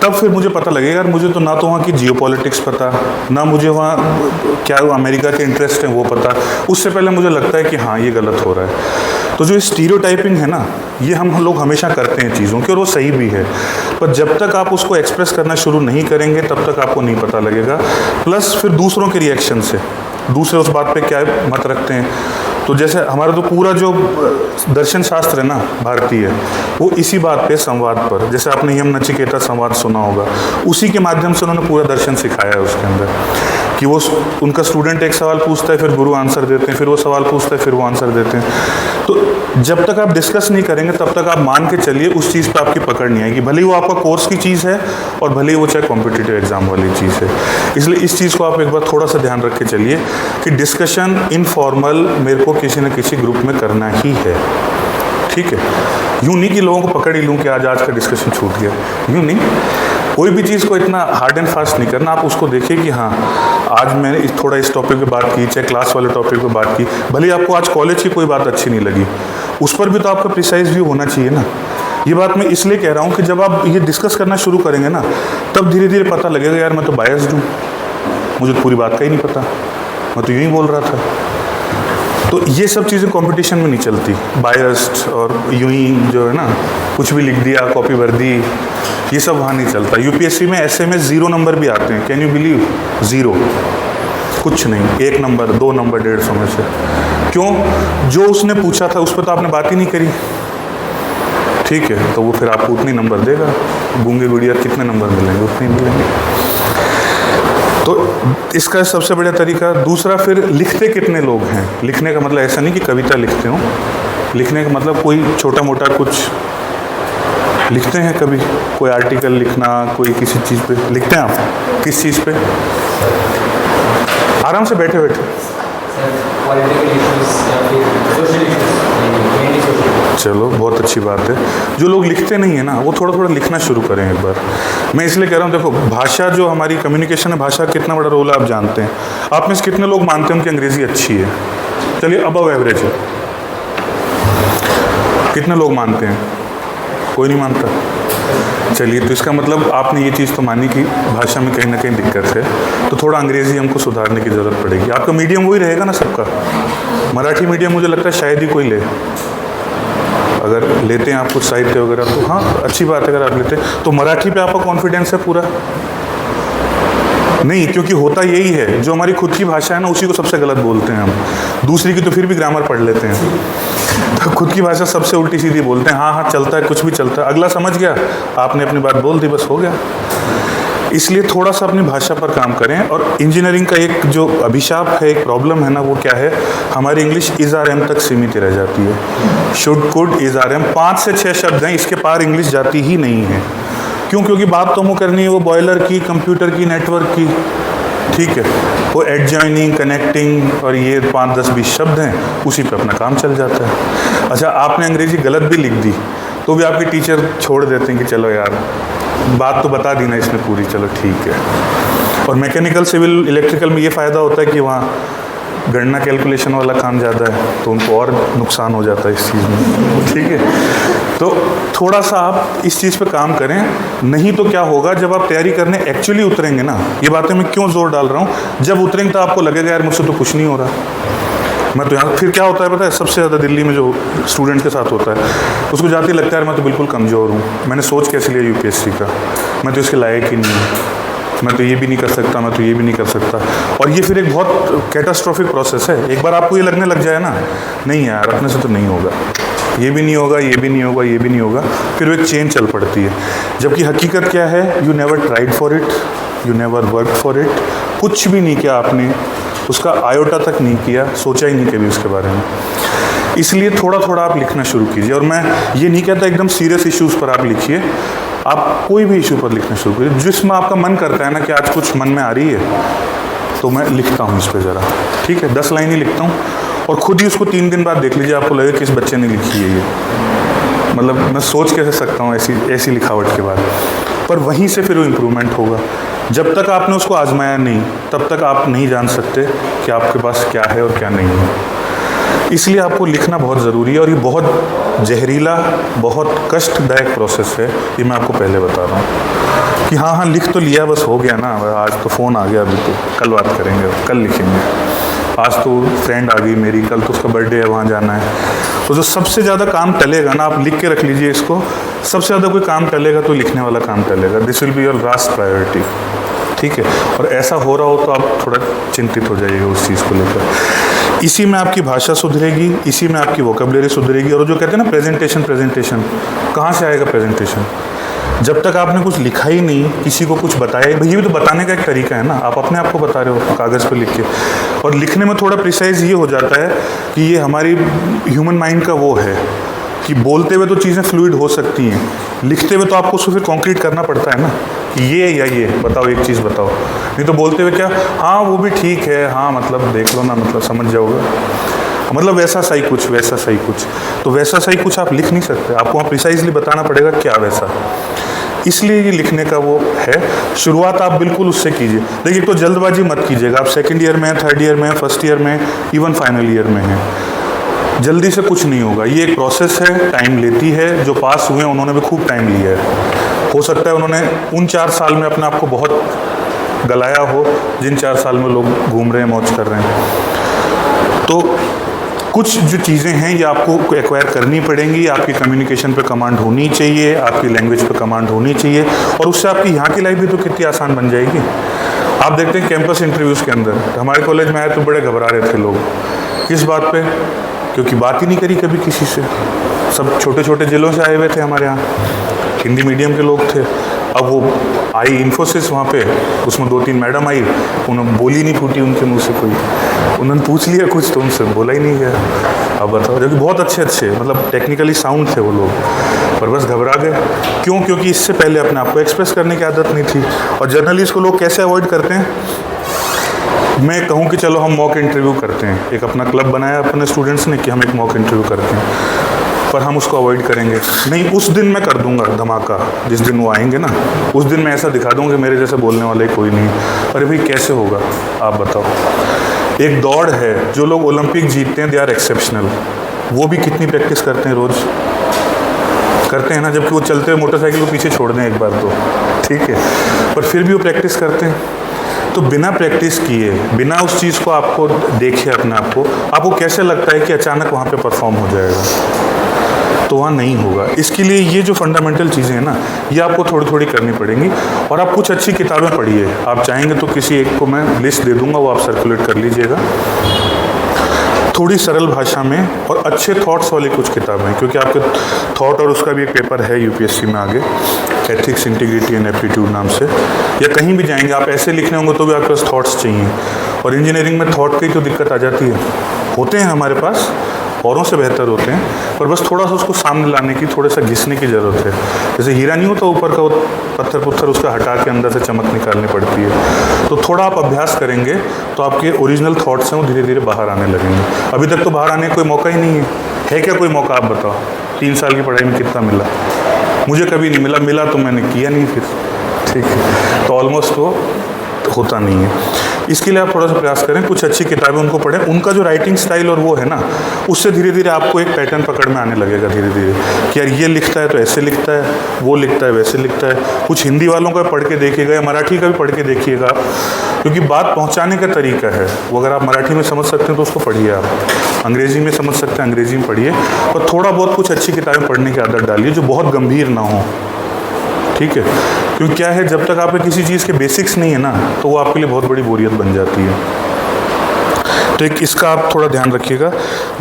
तब फिर मुझे पता लगेगा यार मुझे तो ना तो वहाँ की जियोपॉलिटिक्स पता, ना मुझे वहाँ क्या अमेरिका के इंटरेस्ट हैं वो पता। उससे पहले मुझे लगता है कि हाँ ये गलत हो रहा है। तो जो स्टीरियोटाइपिंग है ना, ये हम लोग हमेशा करते हैं चीज़ों की, और वो सही भी है, पर जब तक आप उसको एक्सप्रेस करना शुरू नहीं करेंगे तब तक आपको नहीं पता लगेगा। प्लस फिर दूसरों के रिएक्शन से, दूसरे उस बात पे क्या मत रखते हैं। तो जैसे हमारा तो पूरा जो दर्शन शास्त्र है ना भारतीय, वो इसी बात पे संवाद पर, जैसे आपने यम नचिकेता संवाद सुना होगा, उसी के माध्यम से उन्होंने पूरा दर्शन सिखाया है उसके अंदर, कि वो उनका स्टूडेंट एक सवाल पूछता है, फिर गुरु आंसर देते हैं, फिर वो सवाल पूछता है, फिर वो आंसर देते हैं। तो जब तक आप डिस्कस नहीं करेंगे तब तक आप मान के चलिए उस चीज़ पे आपकी पकड़ नहीं आएगी, भले ही वो आपका कोर्स की चीज़ है और भले ही वो चाहे कॉम्पिटिटिव एग्जाम वाली चीज़ है। इसलिए इस चीज़ को आप एक बार थोड़ा सा ध्यान रख के चलिए कि डिस्कशन इनफॉर्मल मेरे को किसी न किसी ग्रुप में करना ही है, ठीक है। यूँ नहीं कि लोगों को पकड़ ही लूँ कि आज का डिस्कशन छूट गया, यूँ नहीं। कोई भी चीज़ को इतना हार्ड एंड फास्ट नहीं करना। आप उसको देखिए कि हाँ आज मैंने थोड़ा इस टॉपिक पे बात की, चाहे क्लास वाले टॉपिक पे बात की, भले आपको आज कॉलेज की कोई बात अच्छी नहीं लगी, उस पर भी तो आपका प्रिसाइज व्यू होना चाहिए ना। ये बात मैं इसलिए कह रहा हूँ कि जब आप ये डिस्कस करना शुरू करेंगे ना, तब धीरे धीरे पता लगेगा यार मैं तो बायस्ड हूँ, मुझे पूरी बात का ही नहीं पता, मैं तो यूँ ही बोल रहा था। तो ये सब चीज़ें कंपटीशन में नहीं चलती, बायस्ड और यूँ ही जो है ना कुछ भी लिख दिया, कॉपी भर दी, ये सब वहाँ नहीं चलता। यूपीएससी में ऐसे में 0 नंबर भी आते हैं, कैन यू बिलीव, 0, कुछ नहीं, 1 नंबर 2 नंबर 150 में से। क्यों? जो उसने पूछा था उस पर तो आपने बात ही नहीं करी, ठीक है, तो वो फिर आपको उतने नंबर देगा। गूंगे गुड़िया कितने नंबर मिलेंगे, उतने ही मिलेंगे। तो इसका सबसे बढ़िया तरीका। दूसरा, फिर लिखते कितने लोग हैं। लिखने का मतलब ऐसा नहीं कि कविता लिखते हो, लिखने का मतलब कोई छोटा मोटा कुछ लिखते हैं। कभी कोई आर्टिकल लिखना, कोई किसी चीज़ पे लिखते हैं। आप किस चीज़ पे? आराम से बैठे बैठे। चलो, बहुत अच्छी बात है। जो लोग लिखते नहीं है ना, वो थोड़ा थोड़ा लिखना शुरू करें एक बार। मैं इसलिए कह रहा हूँ, देखो भाषा जो हमारी कम्युनिकेशन है, भाषा का कितना बड़ा रोल है आप जानते हैं। आप में से कितने लोग मानते हैं उनकी अंग्रेज़ी अच्छी है? चलिए, अबव एवरेज है। कितने लोग मानते हैं? कोई नहीं मानता। चलिए, तो इसका मतलब आपने ये चीज़ तो मानी कि भाषा में कहीं ना कहीं दिक्कत है, तो थोड़ा अंग्रेज़ी हमको सुधारने की ज़रूरत पड़ेगी। आपका मीडियम वही रहेगा ना सबका? मराठी मीडियम मुझे लगता है शायद ही कोई ले। अगर लेते हैं आप कुछ साहित्य वगैरह तो हाँ, अच्छी बात है अगर आप लेते हैं। तो मराठी पे आपका कॉन्फिडेंस है पूरा? नहीं, क्योंकि होता यही है, जो हमारी खुद की भाषा है ना, उसी को सबसे गलत बोलते हैं हम। दूसरी की तो फिर भी ग्रामर पढ़ लेते हैं, तो खुद की भाषा सबसे उल्टी सीधी बोलते हैं। हाँ हाँ चलता है, कुछ भी चलता है, अगला समझ गया, आपने अपनी बात बोल दी, बस हो गया। इसलिए थोड़ा सा अपनी भाषा पर काम करें। और इंजीनियरिंग का एक जो अभिशाप है, एक प्रॉब्लम है ना, वो क्या है, हमारी इंग्लिश इज आर एम तक सीमित रह जाती है। Should, could, is are am, 5 से 6 शब्द हैं, इसके पार इंग्लिश जाती ही नहीं है। क्यों? क्योंकि बात तो हमें करनी है वो बॉयलर की, कंप्यूटर की, नेटवर्क की, ठीक है। वो एडजॉइनिंग, कनेक्टिंग और ये 5, 10, 20 शब्द हैं, उसी पे अपना काम चल जाता है। अच्छा, आपने अंग्रेजी गलत भी लिख दी तो भी आपके टीचर छोड़ देते हैं कि चलो यार, बात तो बता दी ना इसमें पूरी, चलो ठीक है। और मैकेनिकल, सिविल, इलेक्ट्रिकल में ये फ़ायदा होता है कि वहाँ गणना कैलकुलेशन वाला काम ज़्यादा है, तो उनको और नुकसान हो जाता है इस चीज़ में, ठीक है। तो थोड़ा सा आप इस चीज़ पे काम करें। नहीं तो क्या होगा, जब आप तैयारी करने एक्चुअली उतरेंगे ना, ये बातें मैं क्यों जोर डाल रहा हूँ, जब उतरेंगे तो आपको लगेगा यार मुझसे तो कुछ नहीं हो रहा। मैं तो यहाँ, फिर क्या होता है पता है, सबसे ज़्यादा दिल्ली में जो स्टूडेंट के साथ होता है, उसको जाते ही लगता है मैं तो बिल्कुल कमज़ोर हूँ, मैंने सोच कैसे लिया यूपीएससी का, मैं तो इसके लायक ही नहीं हूँ, मैं तो ये भी नहीं कर सकता, मैं तो ये भी नहीं कर सकता। और ये फिर एक बहुत कैटास्ट्रॉफिक प्रोसेस है। एक बार आपको ये लगने लग जाए ना, नहीं यार अपने से तो नहीं होगा, ये भी नहीं होगा, ये भी नहीं होगा, ये भी नहीं होगा, फिर वो एक चेन चल पड़ती है। जबकि हकीकत क्या है, you never tried for it, you never work for it, कुछ भी नहीं किया आपने, उसका आयोटा तक नहीं किया, सोचा ही नहीं कभी उसके बारे में। इसलिए थोड़ा थोड़ा आप लिखना शुरू कीजिए। और मैं ये नहीं कहता एकदम सीरियस इश्यूज़ पर आप लिखिए, आप कोई भी इशू पर लिखना शुरू करिए जिसमें आपका मन करता है ना कि आज कुछ मन में आ रही है तो मैं लिखता हूँ इस पर ज़रा, ठीक है, 10 लाइन ही लिखता हूँ। और खुद ही उसको 3 दिन बाद देख लीजिए, आपको लगे कि इस बच्चे ने लिखी है ये, मतलब मैं सोच कैसे सकता हूँ ऐसी लिखावट के बाद। पर वहीं से फिर वो इम्प्रूवमेंट होगा। जब तक आपने उसको आजमाया नहीं, तब तक आप नहीं जान सकते कि आपके पास क्या है और क्या नहीं है। इसलिए आपको लिखना बहुत ज़रूरी है। और ये बहुत जहरीला, बहुत कष्टदायक प्रोसेस है, ये मैं आपको पहले बता रहा हूँ कि हाँ हाँ लिख तो लिया, बस हो गया ना, आज तो फ़ोन आ गया, अभी तो कल बात करेंगे, कल लिखेंगे, आज तो फ्रेंड आ गई मेरी, कल तो उसका बर्थडे है, वहाँ जाना है। तो जो सबसे ज़्यादा काम टलेगा ना, आप लिख के रख लीजिए इसको, सबसे ज़्यादा कोई काम टलेगा तो लिखने वाला काम टलेगा। This will be your last priority, ठीक है। और ऐसा हो रहा हो तो आप थोड़ा चिंतित हो जाइएगा उस चीज़ को लेकर। इसी में आपकी भाषा सुधरेगी, इसी में आपकी वोकेबलरी सुधरेगी। और जो कहते हैं ना प्रेजेंटेशन, कहाँ से आएगा प्रेजेंटेशन? जब तक आपने कुछ लिखा ही नहीं, किसी को कुछ बताया, भाई ये भी तो बताने का एक तरीका है ना, आप अपने आप को बता रहे हो कागज़ पर लिख के। और लिखने में थोड़ा प्रिसाइज ये हो जाता है कि ये हमारी ह्यूमन माइंड का वो है कि बोलते हुए तो चीज़ें फ्लूइड हो सकती हैं, लिखते हुए तो आपको उसको फिर कॉन्क्रीट करना पड़ता है ना कि ये या ये बताओ, एक चीज़ बताओ। नहीं तो बोलते हुए क्या, हाँ वो भी ठीक है, हाँ मतलब देख लो ना, मतलब समझ जाओगे, मतलब वैसा सही कुछ, वैसा सही कुछ। तो वैसा सही कुछ आप लिख नहीं सकते, आपको वहाँ प्रिसाइजली बताना पड़ेगा क्या वैसा। इसलिए ये लिखने का वो है। शुरुआत आप बिल्कुल उससे कीजिए। देखिए, तो जल्दबाजी मत कीजिएगा। आप 2nd ईयर में हैं, 3rd ईयर में हैं, 1st ईयर में, इवन फाइनल ईयर में हैं, जल्दी से कुछ नहीं होगा। ये एक प्रोसेस है, टाइम लेती है। जो पास हुए हैं उन्होंने भी खूब टाइम लिया है। हो सकता है उन्होंने उन 4 साल में अपने आप को बहुत गलाया हो जिन 4 साल में लोग घूम रहे हैं, मौज कर रहे हैं। तो कुछ जो चीज़ें हैं ये आपको एक्वायर करनी पड़ेंगी। आपकी कम्युनिकेशन पे कमांड होनी चाहिए, आपकी लैंग्वेज पे कमांड होनी चाहिए, और उससे आपकी यहाँ की लाइफ भी तो कितनी आसान बन जाएगी। आप देखते हैं कैंपस इंटरव्यूज़ के अंदर, हमारे कॉलेज में आए तो बड़े घबरा रहे थे लोग। किस बात पे? क्योंकि बात ही नहीं करी कभी किसी से। सब छोटे छोटे जिलों से आए हुए थे हमारे यहाँ, हिंदी मीडियम के लोग थे। अब वो आई इन्फोसिस वहाँ पे, उसमें 2-3 मैडम आई, उन्होंने बोली नहीं फूटी उनके मुंह से कोई, उन्होंने पूछ लिया कुछ तो उनसे बोला ही नहीं गया। अब बताओ, जो कि बहुत अच्छे मतलब टेक्निकली साउंड थे वो लोग, पर बस घबरा गए। क्यों? क्योंकि इससे पहले अपने आप को एक्सप्रेस करने की आदत नहीं थी। और जर्नलिस्ट को लोग कैसे अवॉइड करते हैं? मैं कहूँ कि चलो हम मॉक इंटरव्यू करते हैं, एक अपना क्लब बनाया अपने स्टूडेंट्स ने कि हम एक मॉक इंटरव्यू करते हैं, पर हम उसको अवॉइड करेंगे नहीं। उस दिन मैं कर दूंगा धमाका, जिस दिन वो आएंगे ना, उस दिन मैं ऐसा दिखा दूंगा कि मेरे जैसे बोलने वाले कोई नहीं। अरे भाई कैसे होगा आप बताओ? एक दौड़ है, जो लोग ओलंपिक जीतते हैं दे आर एक्सेप्शनल, वो भी कितनी प्रैक्टिस करते हैं, रोज़ करते हैं ना, जबकि वो चलते हुए मोटरसाइकिल को पीछे छोड़ दें एक बार तो ठीक है, पर फिर भी वो प्रैक्टिस करते हैं। तो बिना प्रैक्टिस किए, बिना उस चीज़ को आपको देखे अपने आपको कैसे लगता है कि अचानक वहाँ पे परफॉर्म हो जाएगा? तो वहाँ नहीं होगा। इसके लिए ये जो फंडामेंटल चीज़ें हैं ना, ये आपको थोड़ी थोड़ी करनी पड़ेंगी। और आप कुछ अच्छी किताबें पढ़िए, आप चाहेंगे तो किसी एक को मैं लिस्ट दे दूँगा, वो आप सर्कुलेट कर लीजिएगा थोड़ी सरल भाषा में, और अच्छे थॉट्स वाली कुछ किताबें, क्योंकि आपके थॉट और उसका भी एक पेपर है यूपीएससी में आगे, एथिक्स, इंटीग्रिटी एंड एप्टीट्यूड नाम से। या कहीं भी जाएंगे आप ऐसे लिखने होंगे तो भी आपके पास थॉट्स चाहिए। और इंजीनियरिंग में थॉट की तो दिक्कत आ जाती है, होते हैं हमारे पास, औरों से बेहतर होते हैं, पर बस थोड़ा सा उसको सामने लाने की, थोड़ा सा घिसने की ज़रूरत है। जैसे हीरा नहीं होता ऊपर का, वो पत्थर उसका हटा के अंदर से चमक निकालनी पड़ती है। तो थोड़ा आप अभ्यास करेंगे तो आपके ओरिजिनल थॉट्स हैं वो धीरे धीरे बाहर आने लगेंगे। अभी तक तो बाहर आने का कोई मौका ही नहीं है क्या कोई मौका? आप बताओ, 3 साल की पढ़ाई में कितना मिला? मुझे कभी नहीं मिला तो मैंने किया नहीं फिर, ठीक है। तो ऑलमोस्ट वो होता नहीं है। इसके लिए आप थोड़ा सा प्रयास करें, कुछ अच्छी किताबें उनको पढ़ें, उनका जो राइटिंग स्टाइल और वो है ना, उससे धीरे धीरे आपको एक पैटर्न पकड़ में आने लगेगा धीरे धीरे कि यार ये लिखता है तो ऐसे लिखता है, वो लिखता है वैसे लिखता है। कुछ हिंदी वालों का पढ़ के देखिएगा या मराठी का भी पढ़ के देखिएगा, क्योंकि बात पहुँचाने का तरीका है वो। अगर आप मराठी में समझ सकते हैं तो उसको पढ़िए, आप अंग्रेज़ी में समझ सकते हैं अंग्रेज़ी में पढ़िए, और थोड़ा बहुत कुछ अच्छी किताबें पढ़ने की आदत डालिए जो बहुत गंभीर ना हो, ठीक है। क्योंकि क्या है, जब तक आप में किसी चीज़ के बेसिक्स नहीं है ना, तो वो आपके लिए बहुत बड़ी बोरियत बन जाती है। तो एक इसका आप थोड़ा ध्यान रखिएगा।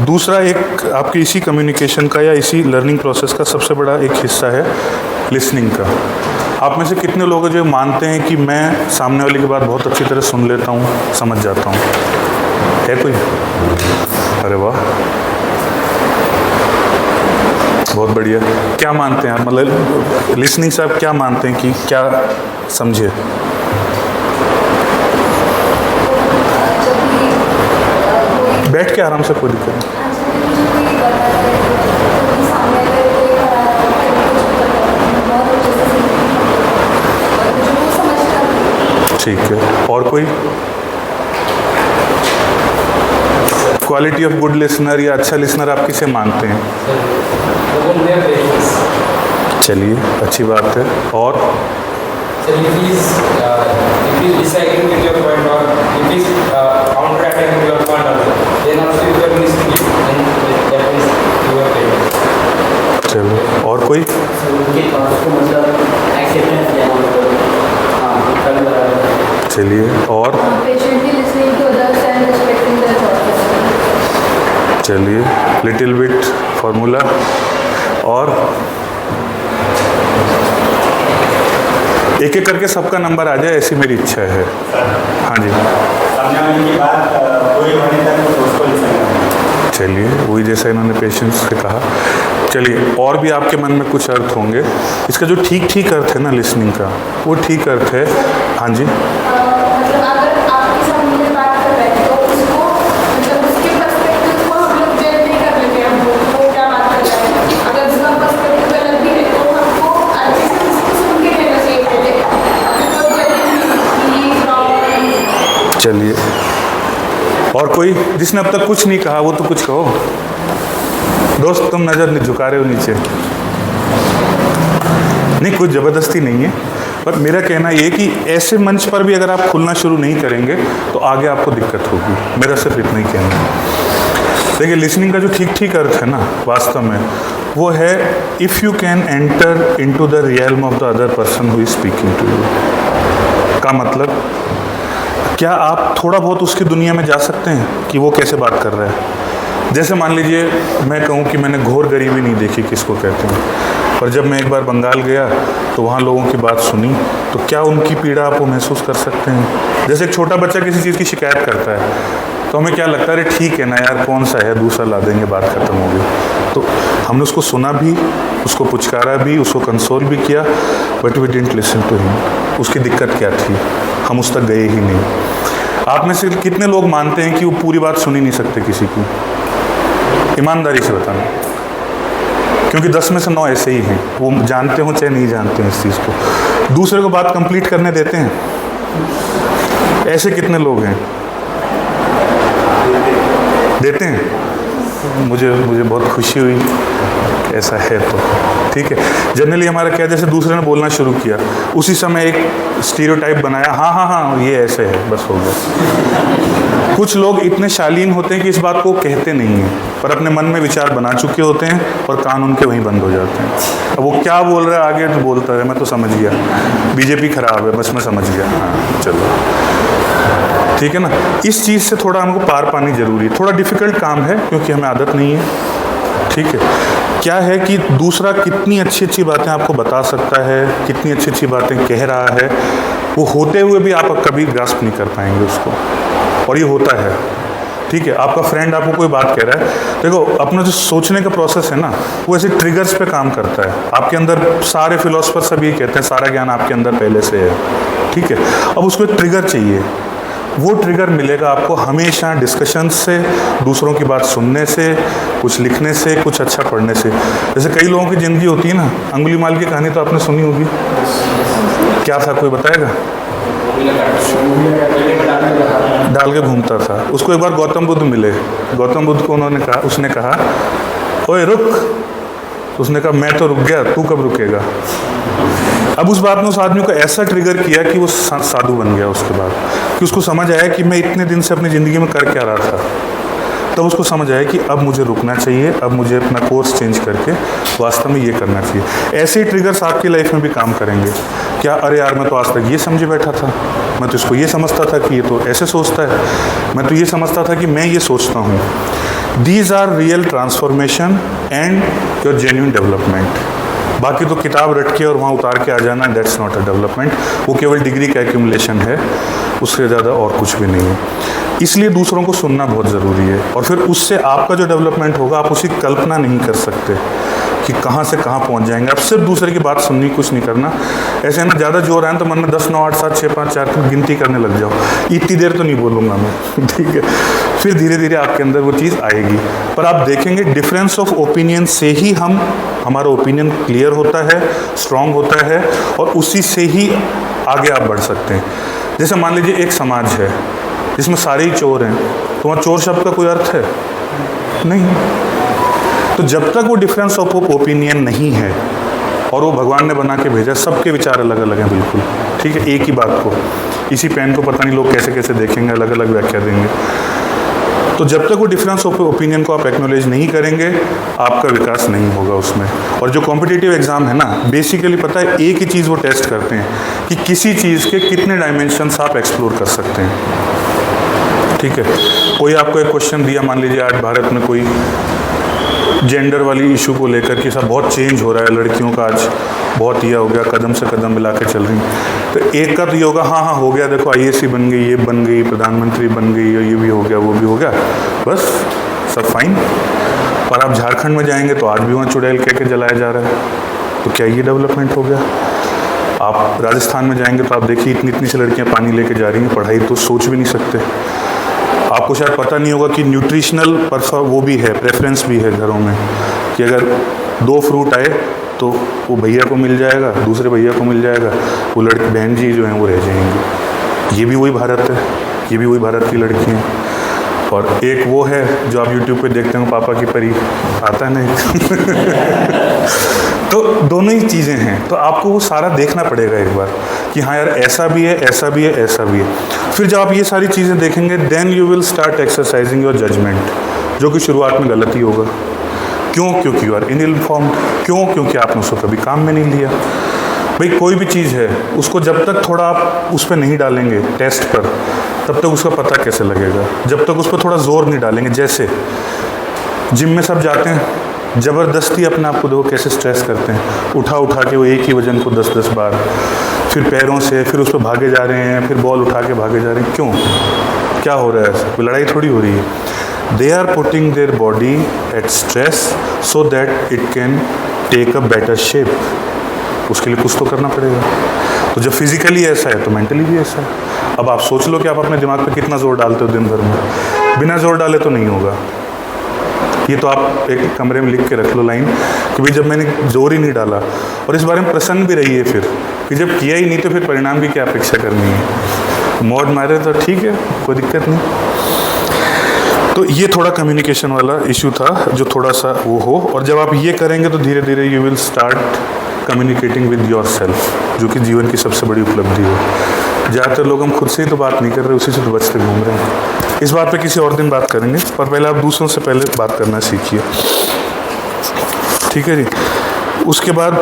दूसरा, एक आपकी इसी कम्युनिकेशन का या इसी लर्निंग प्रोसेस का सबसे बड़ा एक हिस्सा है लिसनिंग का। आप में से कितने लोग जो मानते हैं कि मैं सामने वाले की बात बहुत अच्छी तरह सुन लेता हूँ, समझ जाता हूँ? है कोई? अरे वाह, बहुत बढ़िया। क्या मानते हैं आप, मतलब लिसनिंग से आप क्या मानते हैं कि क्या समझे? बैठ के आराम से, कोई दिक्कत नहीं। ठीक है, और कोई? क्वालिटी ऑफ गुड लिसनर या अच्छा लिसनर आप किसे मानते हैं? चलिए, अच्छी बात है। और चलो, और कोई? चलिए, और? चलिए, लिटिल बिट फॉर्मूला। और एक एक करके सबका नंबर आ जाए, ऐसी मेरी इच्छा है। हाँ जी, सामने वाले की बात पूरी होने तक उसको लिसन करना। चलिए, वही जैसा इन्होंने पेशेंस से कहा। चलिए, और भी आपके मन में कुछ अर्थ होंगे। इसका जो ठीक ठीक अर्थ है ना लिसनिंग का, वो ठीक अर्थ है। हाँ जी, चलिए, और कोई जिसने अब तक कुछ नहीं कहा वो तो कुछ कहो। दोस्त, तुम नज़र नहीं झुका रहे हो नीचे। नहीं, कुछ ज़बरदस्ती नहीं है, पर मेरा कहना ये कि ऐसे मंच पर भी अगर आप खुलना शुरू नहीं करेंगे तो आगे आपको दिक्कत होगी। मेरा सिर्फ इतना ही कहना है। देखिए, लिसनिंग का जो ठीक ठीक अर्थ है ना वास्तव में, वो है if you can enter into the realm of the other person who is speaking to you. का मतलब, क्या आप थोड़ा बहुत उसकी दुनिया में जा सकते हैं कि वो कैसे बात कर रहा है। जैसे मान लीजिए मैं कहूँ कि मैंने घोर गरीबी नहीं देखी किसको कहते हैं, पर जब मैं एक बार बंगाल गया तो वहाँ लोगों की बात सुनी, तो क्या उनकी पीड़ा आप वो महसूस कर सकते हैं। जैसे एक छोटा बच्चा किसी चीज़ की शिकायत करता है तो हमें क्या लगता है, अरे ठीक है ना यार, कौन सा है, दूसरा ला देंगे, बात खत्म हो गई। तो हमने उसको सुना भी, उसको पुचकारा भी, उसको कंसोल भी किया, but we didn't listen to him. उसकी दिक्कत क्या थी, हम उस तक गए ही नहीं। आप में से कितने लोग मानते हैं कि वो पूरी बात सुन ही नहीं सकते किसी की? ईमानदारी से बताना, क्योंकि 10 में से 9 ऐसे ही हैं, वो जानते हो चाहे नहीं जानते हैं इस चीज़ को, दूसरे को बात कंप्लीट करने देते हैं। ऐसे कितने लोग हैं? देते हैं? मुझे बहुत खुशी हुई ऐसा है तो ठीक है। जनरली हमारा क्या, जैसे दूसरे ने बोलना शुरू किया उसी समय एक स्टीरियोटाइप बनाया, हाँ हाँ हाँ ये ऐसे है, बस हो गया। कुछ लोग इतने शालीन होते हैं कि इस बात को कहते नहीं हैं, पर अपने मन में विचार बना चुके होते हैं और कान उनके वहीं बंद हो जाते हैं। अब वो क्या बोल रहा है आगे तो बोलता है, मैं तो समझ गया, बीजेपी खराब है, बस मैं समझ गया, हाँ चलो ठीक है ना। इस चीज़ से थोड़ा हमको पार पानी जरूरी है। थोड़ा डिफ़िकल्ट काम है क्योंकि हमें आदत नहीं है, ठीक है। क्या है कि दूसरा कितनी अच्छी अच्छी बातें आपको बता सकता है, कितनी अच्छी अच्छी बातें कह रहा है, वो होते हुए भी आप कभी ग्रास्प नहीं कर पाएंगे उसको, और ये होता है, ठीक है। आपका फ्रेंड आपको कोई बात कह रहा है, देखो अपना जो सोचने का प्रोसेस है ना, वो ऐसे ट्रिगर्स पे काम करता है। आपके अंदर सारे फिलोसफर सब ये कहते हैं सारा ज्ञान आपके अंदर पहले से है, ठीक है। अब उसको एक ट्रिगर चाहिए, वो ट्रिगर मिलेगा आपको हमेशा डिस्कशन से, दूसरों की बात सुनने से, कुछ लिखने से, कुछ अच्छा पढ़ने से। जैसे कई लोगों की ज़िंदगी होती है ना, अंगुलीमाल की कहानी तो आपने सुनी होगी, क्या था कोई बताएगा? डाल के घूमता था, उसको एक बार गौतम बुद्ध मिले, गौतम बुद्ध को उसने कहा ओए रुक, उसने कहा मैं तो रुक गया, तू कब रुकेगा। अब उस बात ने उस आदमी को ऐसा ट्रिगर किया कि वो साधु बन गया उसके बाद, कि उसको समझ आया कि मैं इतने दिन से अपनी ज़िंदगी में कर क्या रहा था। तब उसको समझ आया कि अब मुझे रुकना चाहिए, अब मुझे अपना कोर्स चेंज करके वास्तव में ये करना चाहिए। ऐसे ही ट्रिगर्स आपकी लाइफ में भी काम करेंगे। क्या अरे यार मैं तो आज तक ये समझे बैठा था, मैं तो इसको ये समझता था कि ये तो ऐसे सोचता है, मैं तो ये समझता था कि मैं ये सोचता हूँ। These are real transformation and your genuine development. बाकी तो किताब रट के और वहाँ उतार के आ जाना, दैट्स नॉट अ डेवलपमेंट, वो केवल डिग्री का एक्यूमुलेशन है, उससे ज़्यादा और कुछ भी नहीं है। इसलिए दूसरों को सुनना बहुत ज़रूरी है, और फिर उससे आपका जो डेवलपमेंट होगा आप उसकी कल्पना नहीं कर सकते कि कहाँ से कहाँ पहुँच जाएंगे। आप सिर्फ दूसरे की बात सुननी, कुछ नहीं करना। ऐसे ना ज़्यादा जोर आए तो मन में 10 9 8 7 6 5 4 गिनती करने लग जाओ, इतनी देर तो नहीं बोलूँगा मैं, ठीक है। फिर धीरे धीरे आपके अंदर वो चीज़ आएगी। पर आप देखेंगे डिफरेंस ऑफ ओपिनियन से ही हमारा ओपिनियन क्लियर होता है, स्ट्रांग होता है, और उसी से ही आगे आप बढ़ सकते हैं। जैसे मान लीजिए एक समाज है जिसमें सारे ही चोर हैं, तो वहाँ चोर शब्द का कोई अर्थ है नहीं। तो जब तक वो डिफरेंस ऑफ ओपिनियन नहीं है, और वो भगवान ने बना के भेजा, सबके विचार अलग अलग हैं बिल्कुल, ठीक है। एक ही बात को, इसी पेन को पता नहीं लोग कैसे कैसे देखेंगे, अलग अलग व्याख्या देंगे। तो जब तक वो डिफरेंस ऑफ ओपिनियन को आप एक्नॉलेज नहीं करेंगे, आपका विकास नहीं होगा उसमें। और जो कॉम्पिटिटिव एग्जाम है ना, बेसिकली पता है एक ही चीज़ वो टेस्ट करते हैं कि किसी चीज़ के कितने डायमेंशंस आप एक्सप्लोर कर सकते हैं, ठीक है। कोई आपको एक क्वेश्चन दिया, मान लीजिए आज भारत में कोई जेंडर वाली इशू को लेकर कि सब बहुत चेंज हो रहा है, लड़कियों का आज बहुत ये हो गया, कदम से कदम मिला के चल रही। तो एक का तो ये होगा, हाँ हाँ हो गया, देखो IAS बन गई, ये बन गई, प्रधानमंत्री बन गई, और ये भी हो गया, वो भी हो गया, बस सब फाइन। पर आप झारखंड में जाएंगे तो आज भी वहाँ चुड़ैल कह के जलाया जा रहा है, तो क्या ये डेवलपमेंट हो गया? आप राजस्थान में जाएंगे तो आप देखिए इतनी इतनी सी लड़कियाँ पानी लेके जा रही हैं, पढ़ाई तो सोच भी नहीं सकते। आपको शायद पता नहीं होगा कि न्यूट्रिशनल वो भी है, प्रेफरेंस भी है घरों में, कि अगर 2 फ्रूट आए तो वो भैया को मिल जाएगा, दूसरे भैया को मिल जाएगा, वो लड़की बहन जी जो हैं वो रह जाएंगी। ये भी वही भारत है, ये भी वही भारत की लड़की हैं। और एक वो है जो आप YouTube पे देखते हो, पापा की परी, आता है ना तो दोनों ही चीज़ें हैं। तो आपको वो सारा देखना पड़ेगा एक बार कि हाँ यार ऐसा भी है, ऐसा भी है, ऐसा भी है। फिर जब आप ये सारी चीज़ें देखेंगे, then you will start exercising your judgement, जो कि शुरुआत में गलत ही होगा। क्यों? क्योंकि यू आर इनइन्फॉर्म्ड। क्यों? क्योंकि आपने उसको कभी काम में नहीं लिया। भाई कोई भी चीज़ है, उसको जब तक थोड़ा आप उस पर नहीं डालेंगे टेस्ट पर, तब तक उसका पता कैसे लगेगा? जब तक उस पर थोड़ा जोर नहीं डालेंगे। जैसे जिम में सब जाते हैं, ज़बरदस्ती अपने आप को देखो कैसे स्ट्रेस करते हैं, उठा उठा के वो एक ही वजन को 10-10 बार, फिर पैरों से, फिर उस पर भागे जा रहे हैं, फिर बॉल उठा के भागे जा रहे हैं। क्यों, क्या हो रहा है ऐसा? कोई लड़ाई थोड़ी हो रही है। They are putting their body at stress so that it can take a better shape. उसके लिए कुछ तो करना पड़ेगा। तो जब फिजिकली ऐसा है तो मेंटली भी ऐसा है। अब आप सोच लो कि आप अपने दिमाग पे कितना जोर डालते हो दिन भर में। बिना जोर डाले तो नहीं होगा। ये तो आप एक कमरे में लिख के रख लो लाइन कि भाई जब मैंने जोर ही नहीं डाला, और इस बारे में प्रसन्न भी रहिए फिर कि जब किया ही नहीं तो फिर परिणाम की क्या अपेक्षा करनी है। मौज मारे तो ठीक है, कोई दिक्कत नहीं। तो ये थोड़ा कम्युनिकेशन वाला इशू था जो थोड़ा सा वो हो, और जब आप ये करेंगे तो धीरे धीरे you will start communicating with your self, जो कि जीवन की सबसे बड़ी उपलब्धि है। ज़्यादातर लोग हम खुद से ही तो बात नहीं कर रहे, उसी से तो बचते घूम रहे हैं। इस बात पे किसी और दिन बात करेंगे, पर पहले आप दूसरों से पहले बात करना सीखिए, ठीक है जी। उसके बाद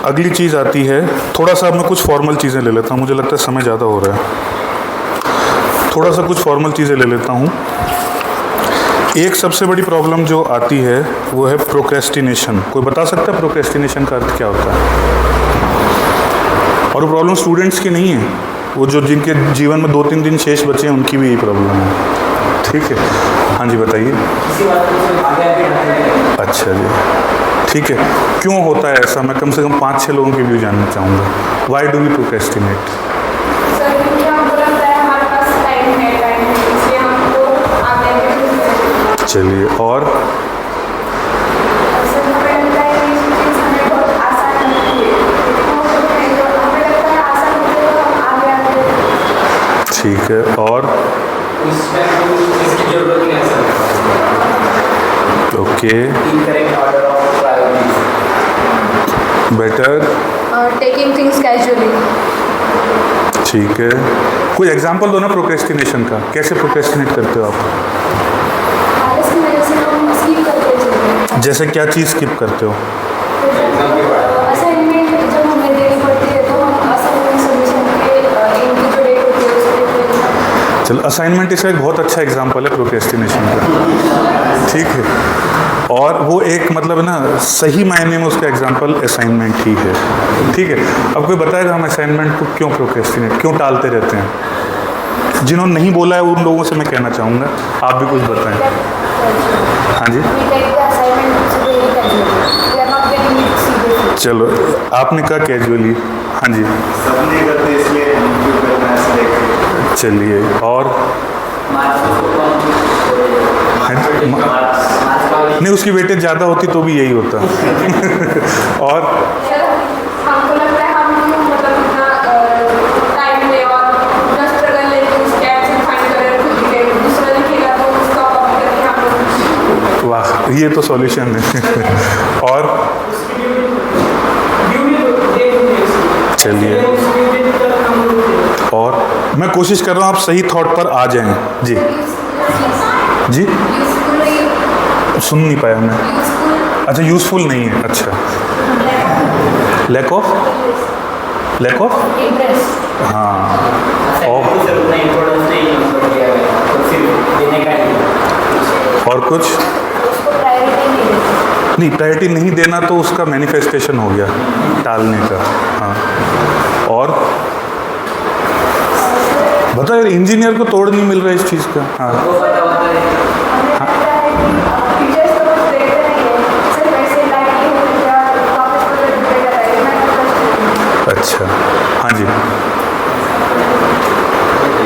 अगली चीज़ आती है, थोड़ा सा अब मैं कुछ फॉर्मल चीज़ें ले लेता हूँ, मुझे लगता है समय ज़्यादा हो रहा है। थोड़ा सा कुछ फॉर्मल चीज़ें ले लेता हूँ। एक सबसे बड़ी प्रॉब्लम जो आती है वो है प्रोक्रेस्टिनेशन। कोई बता सकता है प्रोक्रेस्टिनेशन का अर्थ क्या होता है? और वो प्रॉब्लम स्टूडेंट्स की नहीं है, वो जो जिनके जीवन में 2-3 दिन शेष बचे हैं उनकी भी यही प्रॉब्लम है, ठीक है। हाँ जी बताइए। अच्छा जी, ठीक है। क्यों होता है ऐसा? मैं कम से कम 5-6 लोगों के व्यू जानना चाहूँगा। Why do we procrastinate? चलिए, और ठीक है, और okay, better taking things casually. ठीक है, कोई एग्जांपल दो ना प्रोक्रेस्टिनेशन का। कैसे प्रोक्रेस्टिनेट करते हो आप? जैसे क्या चीज़ स्किप करते हो? असाइनमेंट जब हमें देनी पड़ती है तो हम असाइनमेंट सबमिशन के इनकी जो डेट होती है उस पर। चलो, असाइनमेंट इसका एक बहुत अच्छा एग्जांपल है प्रोक्रेस्टिनेशन का, ठीक है। और वो एक मतलब ना सही मायने में उसका एग्जांपल असाइनमेंट ही है, ठीक है। अब कोई बताएगा हम असाइनमेंट को क्यों प्रोक्रेस्टिनेट, क्यों टालते रहते हैं? जिन्होंने नहीं बोला है उन लोगों से मैं कहना चाहूँगा, आप भी कुछ बताएं। हाँ जी, चलो आपने कहा कैजुअली, हाँ जी सबने करते इसलिए चलिए, और नहीं उसकी वेटेज ज़्यादा होती तो भी यही होता। और हमको लगता है हम मतलब इतना टाइम ले और इतना स्ट्रगल लेके उस कैप से फाइंड करें खुद के दूसरा लिखेगा तो उसका कॉपी करके हम। वाह, ये तो सॉल्यूशन है। और चलिए, और मैं कोशिश कर रहा हूँ आप सही थॉट पर आ जाएं। जी जी, सुन नहीं पाया मैं। अच्छा, यूज़फुल नहीं है, अच्छा। लैक ऑफ हाँ, और कुछ नहीं, प्रायोरिटी नहीं देना तो उसका मैनिफेस्टेशन हो गया टालने का। हाँ, और बताओ यार, इंजीनियर को तोड़ नहीं मिल रहा इस चीज़ का। हाँ, अच्छा, हाँ जी।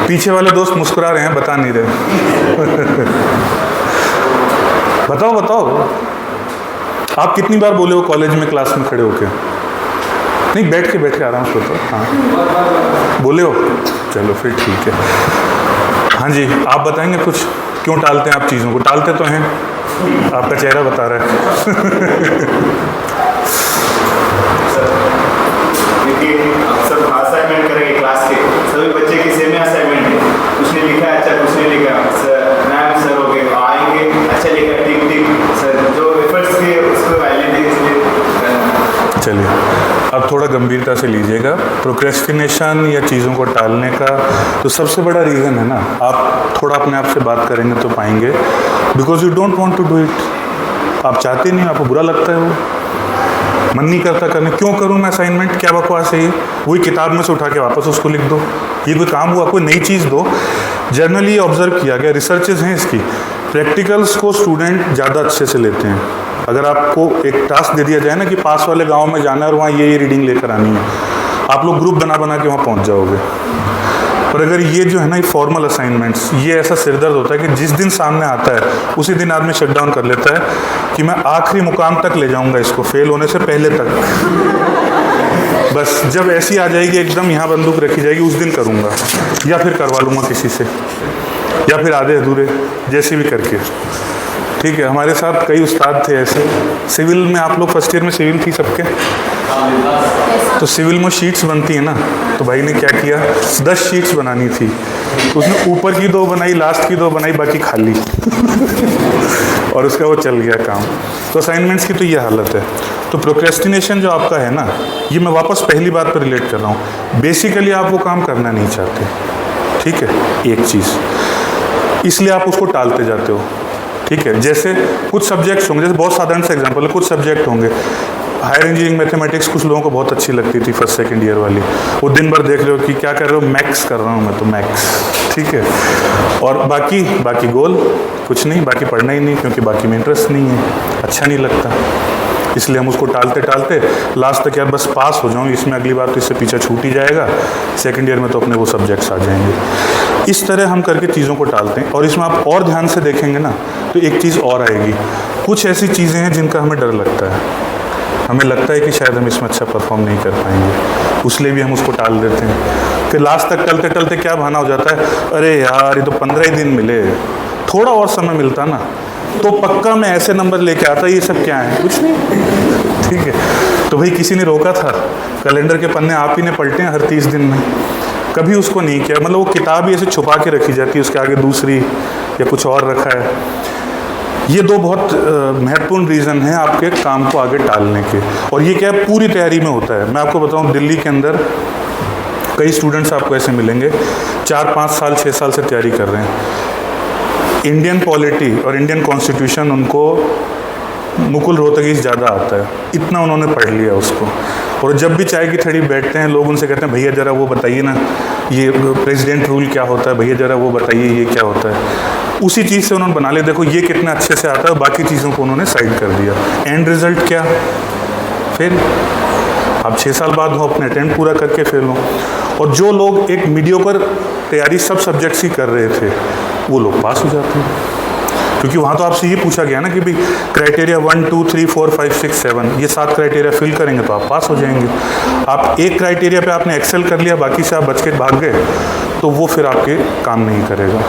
पीछे वाले दोस्त मुस्कुरा रहे हैं, बता नहीं रहे। बताओ बताओ, आप कितनी बार बोले हो कॉलेज में क्लास में खड़े होके? नहीं, बैठ के आराम से बताओ। हाँ, बोले हो, चलो फिर ठीक है। हाँ जी, आप बताएंगे कुछ, क्यों टालते हैं आप चीज़ों को? टालते तो हैं, आपका चेहरा बता रहा है। सब असाइनमेंट करेंगे क्लास के, सभी बच्चे की सेम असाइनमेंट है। कुछ ने लिखा अच्छा, कुछ ने लिखा मैम सर हो गए आएंगे, अच्छा लिखा टिक टिक सर, जो एफर्ट्स किए उसको वैलिडेट इसलिए। चलिए, अब थोड़ा गंभीरता से लीजिएगा। प्रोक्रेस्टिनेशन या चीज़ों को टालने का तो सबसे बड़ा रीज़न है ना, आप थोड़ा अपने आप से बात करेंगे तो पाएंगे, because you don't want to do it. आप चाहते नहीं, आपको बुरा लगता है, वो मन नहीं करता करने। क्यों करूँ मैं असाइनमेंट, क्या बकवास है ये, वही किताब में से उठा के वापस उसको लिख दो। ये कोई काम हुआ? कोई नई चीज़ दो। जनरली ऑब्जर्व किया गया, रिसर्चेज हैं इसकी, प्रैक्टिकल्स को स्टूडेंट ज़्यादा अच्छे से लेते हैं। अगर आपको एक टास्क दे दिया जाए ना कि पास वाले गांव में जाना है और वहाँ ये रीडिंग लेकर आनी है, आप लोग ग्रुप बना बना के वहाँ पहुँच जाओगे। पर अगर ये जो है ना, ये फॉर्मल असाइनमेंट्स, ये ऐसा सिरदर्द होता है कि जिस दिन सामने आता है उसी दिन आदमी शट डाउन कर लेता है कि मैं आखिरी मुकाम तक ले जाऊँगा इसको, फेल होने से पहले तक। बस जब ऐसी आ जाएगी एकदम यहाँ बंदूक रखी जाएगी, उस दिन करूँगा, या फिर करवा लूँगा किसी से, या फिर आधे अधूरे जैसे भी करके। ठीक है, हमारे साथ कई उस्ताद थे ऐसे। सिविल में आप लोग फर्स्ट ईयर में सिविल थी सबके, तो सिविल में शीट्स बनती है ना, तो भाई ने क्या किया, 10 शीट्स बनानी थी, तो उसने ऊपर की 2 बनाई, लास्ट की 2 बनाई, बाकी खाली और उसका वो चल गया काम। तो असाइनमेंट्स की तो ये हालत है। तो प्रोक्रेस्टिनेशन जो आपका है ना, ये मैं वापस पहली बात पर रिलेट कर रहा हूँ। बेसिकली आप वो काम करना नहीं चाहते, ठीक है, एक चीज़, इसलिए आप उसको टालते जाते हो। ठीक है, जैसे कुछ सब्जेक्ट्स होंगे, जैसे बहुत साधारण से एग्जांपल है, कुछ सब्जेक्ट होंगे, हायर इंजीनियरिंग मैथमेटिक्स कुछ लोगों को बहुत अच्छी लगती थी फर्स्ट सेकंड ईयर वाली, वो दिन भर देख रहे हो कि क्या कर रहे हो, मैथ्स कर रहा हूँ मैं तो मैथ्स, ठीक है, और बाकी गोल कुछ नहीं, बाकी पढ़ना ही नहीं, क्योंकि बाकी में इंटरेस्ट नहीं है, अच्छा नहीं लगता, इसलिए हम उसको टालते टालते लास्ट तक यार बस पास हो जाऊँ, इसमें अगली बार तो इससे पीछे छूट ही जाएगा, सेकंड ईयर में तो अपने वो सब्जेक्ट्स आ जाएंगे। इस तरह हम करके चीज़ों को टालते हैं। और इसमें आप और ध्यान से देखेंगे ना, तो एक चीज़ और आएगी, कुछ ऐसी चीज़ें हैं जिनका हमें डर लगता है, हमें लगता है कि शायद हम इसमें अच्छा परफॉर्म नहीं कर पाएंगे, उसलिए भी हम उसको टाल देते हैं। फिर लास्ट तक टलते टलते क्या बहाना हो जाता है, अरे यार ये तो 15 ही दिन मिले, थोड़ा और समय मिलता ना तो पक्का मैं ऐसे नंबर लेके आता, ये सब क्या है, कुछ नहीं, ठीक है। तो भाई किसी ने रोका था, कैलेंडर के पन्ने आप ही ने पलटे हैं हर 30 दिन में, कभी उसको नहीं किया, मतलब वो किताब ही ऐसे छुपा के रखी जाती है, उसके आगे दूसरी या कुछ और रखा है। ये 2 बहुत महत्वपूर्ण रीज़न हैं आपके काम को आगे टालने के। और ये क्या है, पूरी तैयारी में होता है। मैं आपको बताऊं, दिल्ली के अंदर कई स्टूडेंट्स आपको ऐसे मिलेंगे 4-5 साल 6 साल से तैयारी कर रहे हैं, इंडियन पॉलिटी और इंडियन कॉन्स्टिट्यूशन उनको मुकुल रोहतगी ज़्यादा आता है, इतना उन्होंने पढ़ लिया उसको। और जब भी चाय की थड़ी बैठते हैं, लोग उनसे कहते हैं भैया ज़रा वो बताइए ना, ये प्रेसिडेंट रूल क्या होता है, भैया ज़रा वो बताइए ये क्या होता है। उसी चीज़ से उन्होंने बना लिया, देखो ये कितना अच्छे से आता है, बाकी चीज़ों को उन्होंने साइड कर दिया। एंड रिजल्ट क्या, फिर आप 6 साल बाद हो अपने अटेम्प्ट पूरा करके फेल हो। और जो लोग एक मीडियोकर तैयारी सब सब्जेक्ट्स ही कर रहे थे, वो लोग पास हो जाते हैं, क्योंकि वहाँ तो आपसे ये पूछा गया ना कि भाई क्राइटेरिया 1 2 3 4 5 6 7 ये 7 क्राइटेरिया फिल करेंगे तो आप पास हो जाएंगे। आप एक क्राइटेरिया पे आपने एक्सेल कर लिया, बाकी से आप बच के भाग गए, तो वो फिर आपके काम नहीं करेगा।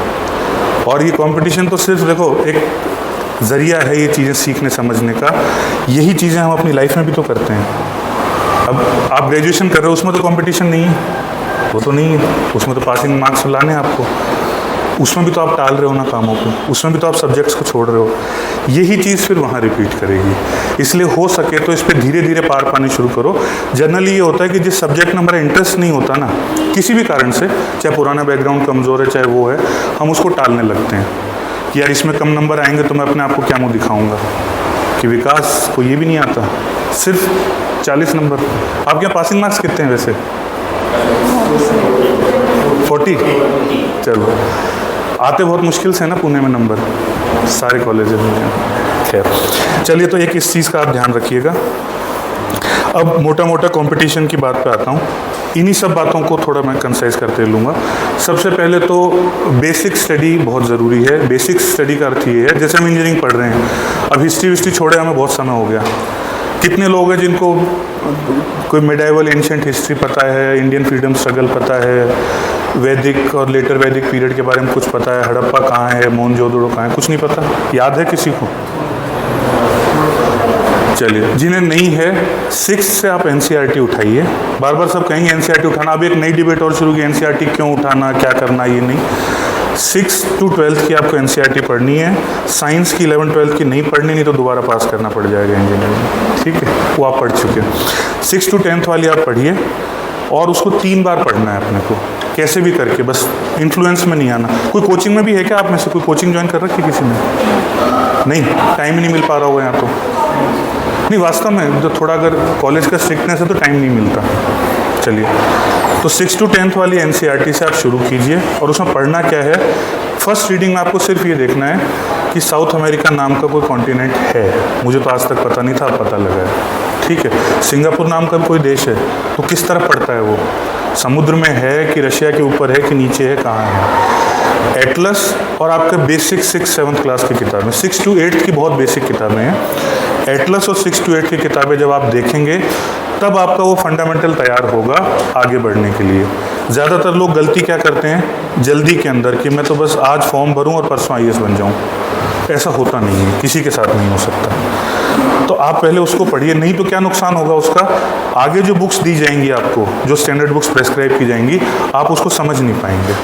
और ये कंपटीशन तो सिर्फ देखो एक ज़रिया है ये चीज़ें सीखने समझने का, यही चीज़ें हम अपनी लाइफ में भी तो करते हैं। अब आप ग्रेजुएशन कर रहे हो, उसमें तो कंपटीशन नहीं है, वो तो नहीं है, उसमें तो पासिंग मार्क्स लाने हैं आपको, उसमें भी तो आप टाल रहे हो ना कामों को, उसमें भी तो आप सब्जेक्ट्स को छोड़ रहे हो। यही चीज़ फिर वहाँ रिपीट करेगी, इसलिए हो सके तो इस पर धीरे धीरे पार पानी शुरू करो। जनरली ये होता है कि जिस सब्जेक्ट में हमारा इंटरेस्ट नहीं होता ना, किसी भी कारण से, चाहे पुराना बैकग्राउंड कमज़ोर है चाहे वो है, हम उसको टालने लगते हैं कि यार इसमें कम नंबर आएंगे तो मैं अपने आप को क्या मुँह दिखाऊँगा कि विकास को ये भी नहीं आता, सिर्फ 40 नंबर। आपके यहाँ पासिंग मार्क्स कितने हैं वैसे? 40? चलो, आते बहुत मुश्किल से है ना पुणे में नंबर, सारे कॉलेज में। खैर चलिए, तो एक इस चीज़ का आप ध्यान रखिएगा। अब मोटा मोटा कंपटीशन की बात पे आता हूँ। इन्हीं सब बातों को थोड़ा मैं कंसाइज करते लूँगा। सबसे पहले तो बेसिक स्टडी बहुत ज़रूरी है। बेसिक स्टडी का अर्थ ये है, जैसे हम इंजीनियरिंग पढ़ रहे हैं, अब हिस्ट्री विस्ट्री छोड़े हमें बहुत समय हो गया। कितने लोग हैं जिनको कोई मिडाइवल एंशिएंट हिस्ट्री पता है, इंडियन फ्रीडम स्ट्रगल पता है, वैदिक और लेटर वैदिक पीरियड के बारे में कुछ पता है, हड़प्पा कहाँ है, मोहनजोदड़ो कहाँ है, कुछ नहीं पता? याद है किसी को? चलिए, जिन्हें नहीं है 6 से आप एनसीईआरटी उठाइए। बार बार सब कहेंगे एनसीईआरटी उठाना, अब एक नई डिबेट और शुरू की, एनसीईआरटी क्यों उठाना, क्या करना, ये नहीं। 6 to 12 की आपको एनसीईआरटी पढ़नी है। साइंस की 11 12 की नहीं पढ़नी, नहीं तो दोबारा पास करना पड़ जाएगा इंजीनियरिंग, ठीक है, वो आप पढ़ चुके हैं। 6 to 10th वाली आप पढ़िए और उसको 3 बार पढ़ना है अपने को। कैसे भी करके, बस इन्फ्लुएंस में नहीं आना। कोई कोचिंग में भी है क्या आप में से? कोई कोचिंग ज्वाइन कर रखी है किसी ने? नहीं, टाइम ही नहीं मिल पा रहा होगा यहाँ तो। नहीं, वास्तव में जो थोड़ा अगर कॉलेज का स्ट्रिक्टनेस है तो टाइम नहीं मिलता। चलिए, तो 6 to 10th वाली NCERT से आप शुरू कीजिए। और उसमें पढ़ना क्या है? फर्स्ट रीडिंग में आपको सिर्फ ये देखना है कि साउथ अमेरिका नाम का कोई कॉन्टिनेंट है। मुझे तो आज तक पता नहीं था, अब पता लगा है। ठीक है, सिंगापुर नाम का कोई देश है, तो किस तरफ पड़ता है वो? समुद्र में है कि रशिया के ऊपर है कि नीचे है, कहाँ है? एटलस और आपके बेसिक 6-7 क्लास की किताबें, 6 to 8 की बहुत बेसिक किताबें हैं। एटलस और 6 to 8 की किताबें जब आप देखेंगे तब आपका वो फंडामेंटल तैयार होगा आगे बढ़ने के लिए। ज़्यादातर लोग गलती क्या करते हैं जल्दी के अंदर कि मैं तो बस आज फॉर्म भरूं और परसों IAS बन जाऊं। ऐसा होता नहीं है, किसी के साथ नहीं हो सकता। तो आप पहले उसको पढ़िए, नहीं तो क्या नुकसान होगा उसका? आगे जो बुक्स दी जाएंगी आपको, जो स्टैंडर्ड बुक्स प्रेस्क्राइब की जाएंगी, आप उसको समझ नहीं पाएंगे।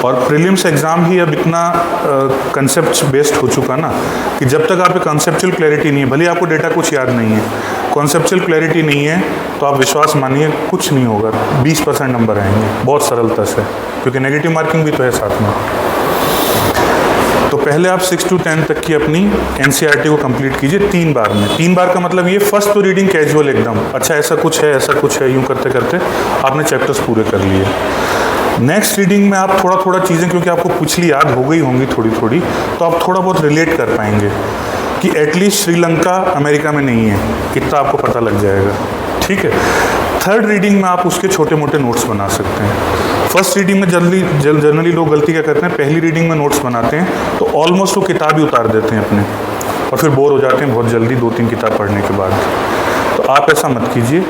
और प्रीलिम्स एग्ज़ाम ही अब इतना कंसेप्ट बेस्ड हो चुका ना कि जब तक आप कंसेप्चुअल क्लैरिटी नहीं है, भले आपको डेटा कुछ याद नहीं है, कॉन्सेप्चुअल क्लैरिटी नहीं है, तो आप विश्वास मानिए कुछ नहीं होगा। 20% नंबर आएंगे बहुत सरलता से, क्योंकि नेगेटिव मार्किंग भी तो है साथ में। तो पहले आप 6 to 10 तक की अपनी NCERT को कंप्लीट कीजिए 3 बार में। 3 बार का मतलब ये, फर्स्ट तो रीडिंग कैजुअल एकदम, अच्छा ऐसा कुछ है, ऐसा कुछ है, यूँ करते करते आपने चैप्टर्स पूरे कर लिए। नेक्स्ट रीडिंग में आप थोड़ा थोड़ा चीज़ें, क्योंकि आपको पिछली याद हो गई होंगी थोड़ी थोड़ी, तो आप थोड़ा बहुत रिलेट कर पाएंगे कि एटलीस्ट श्रीलंका अमेरिका में नहीं है, इतना आपको पता लग जाएगा। ठीक है, थर्ड रीडिंग में आप उसके छोटे मोटे नोट्स बना सकते हैं। फर्स्ट रीडिंग में जनरली लोग गलती क्या करते हैं, पहली रीडिंग में नोट्स बनाते हैं तो ऑलमोस्ट वो किताब ही उतार देते हैं अपने, और फिर बोर हो जाते हैं बहुत जल्दी 2-3 किताब पढ़ने के बाद। तो आप ऐसा मत कीजिए,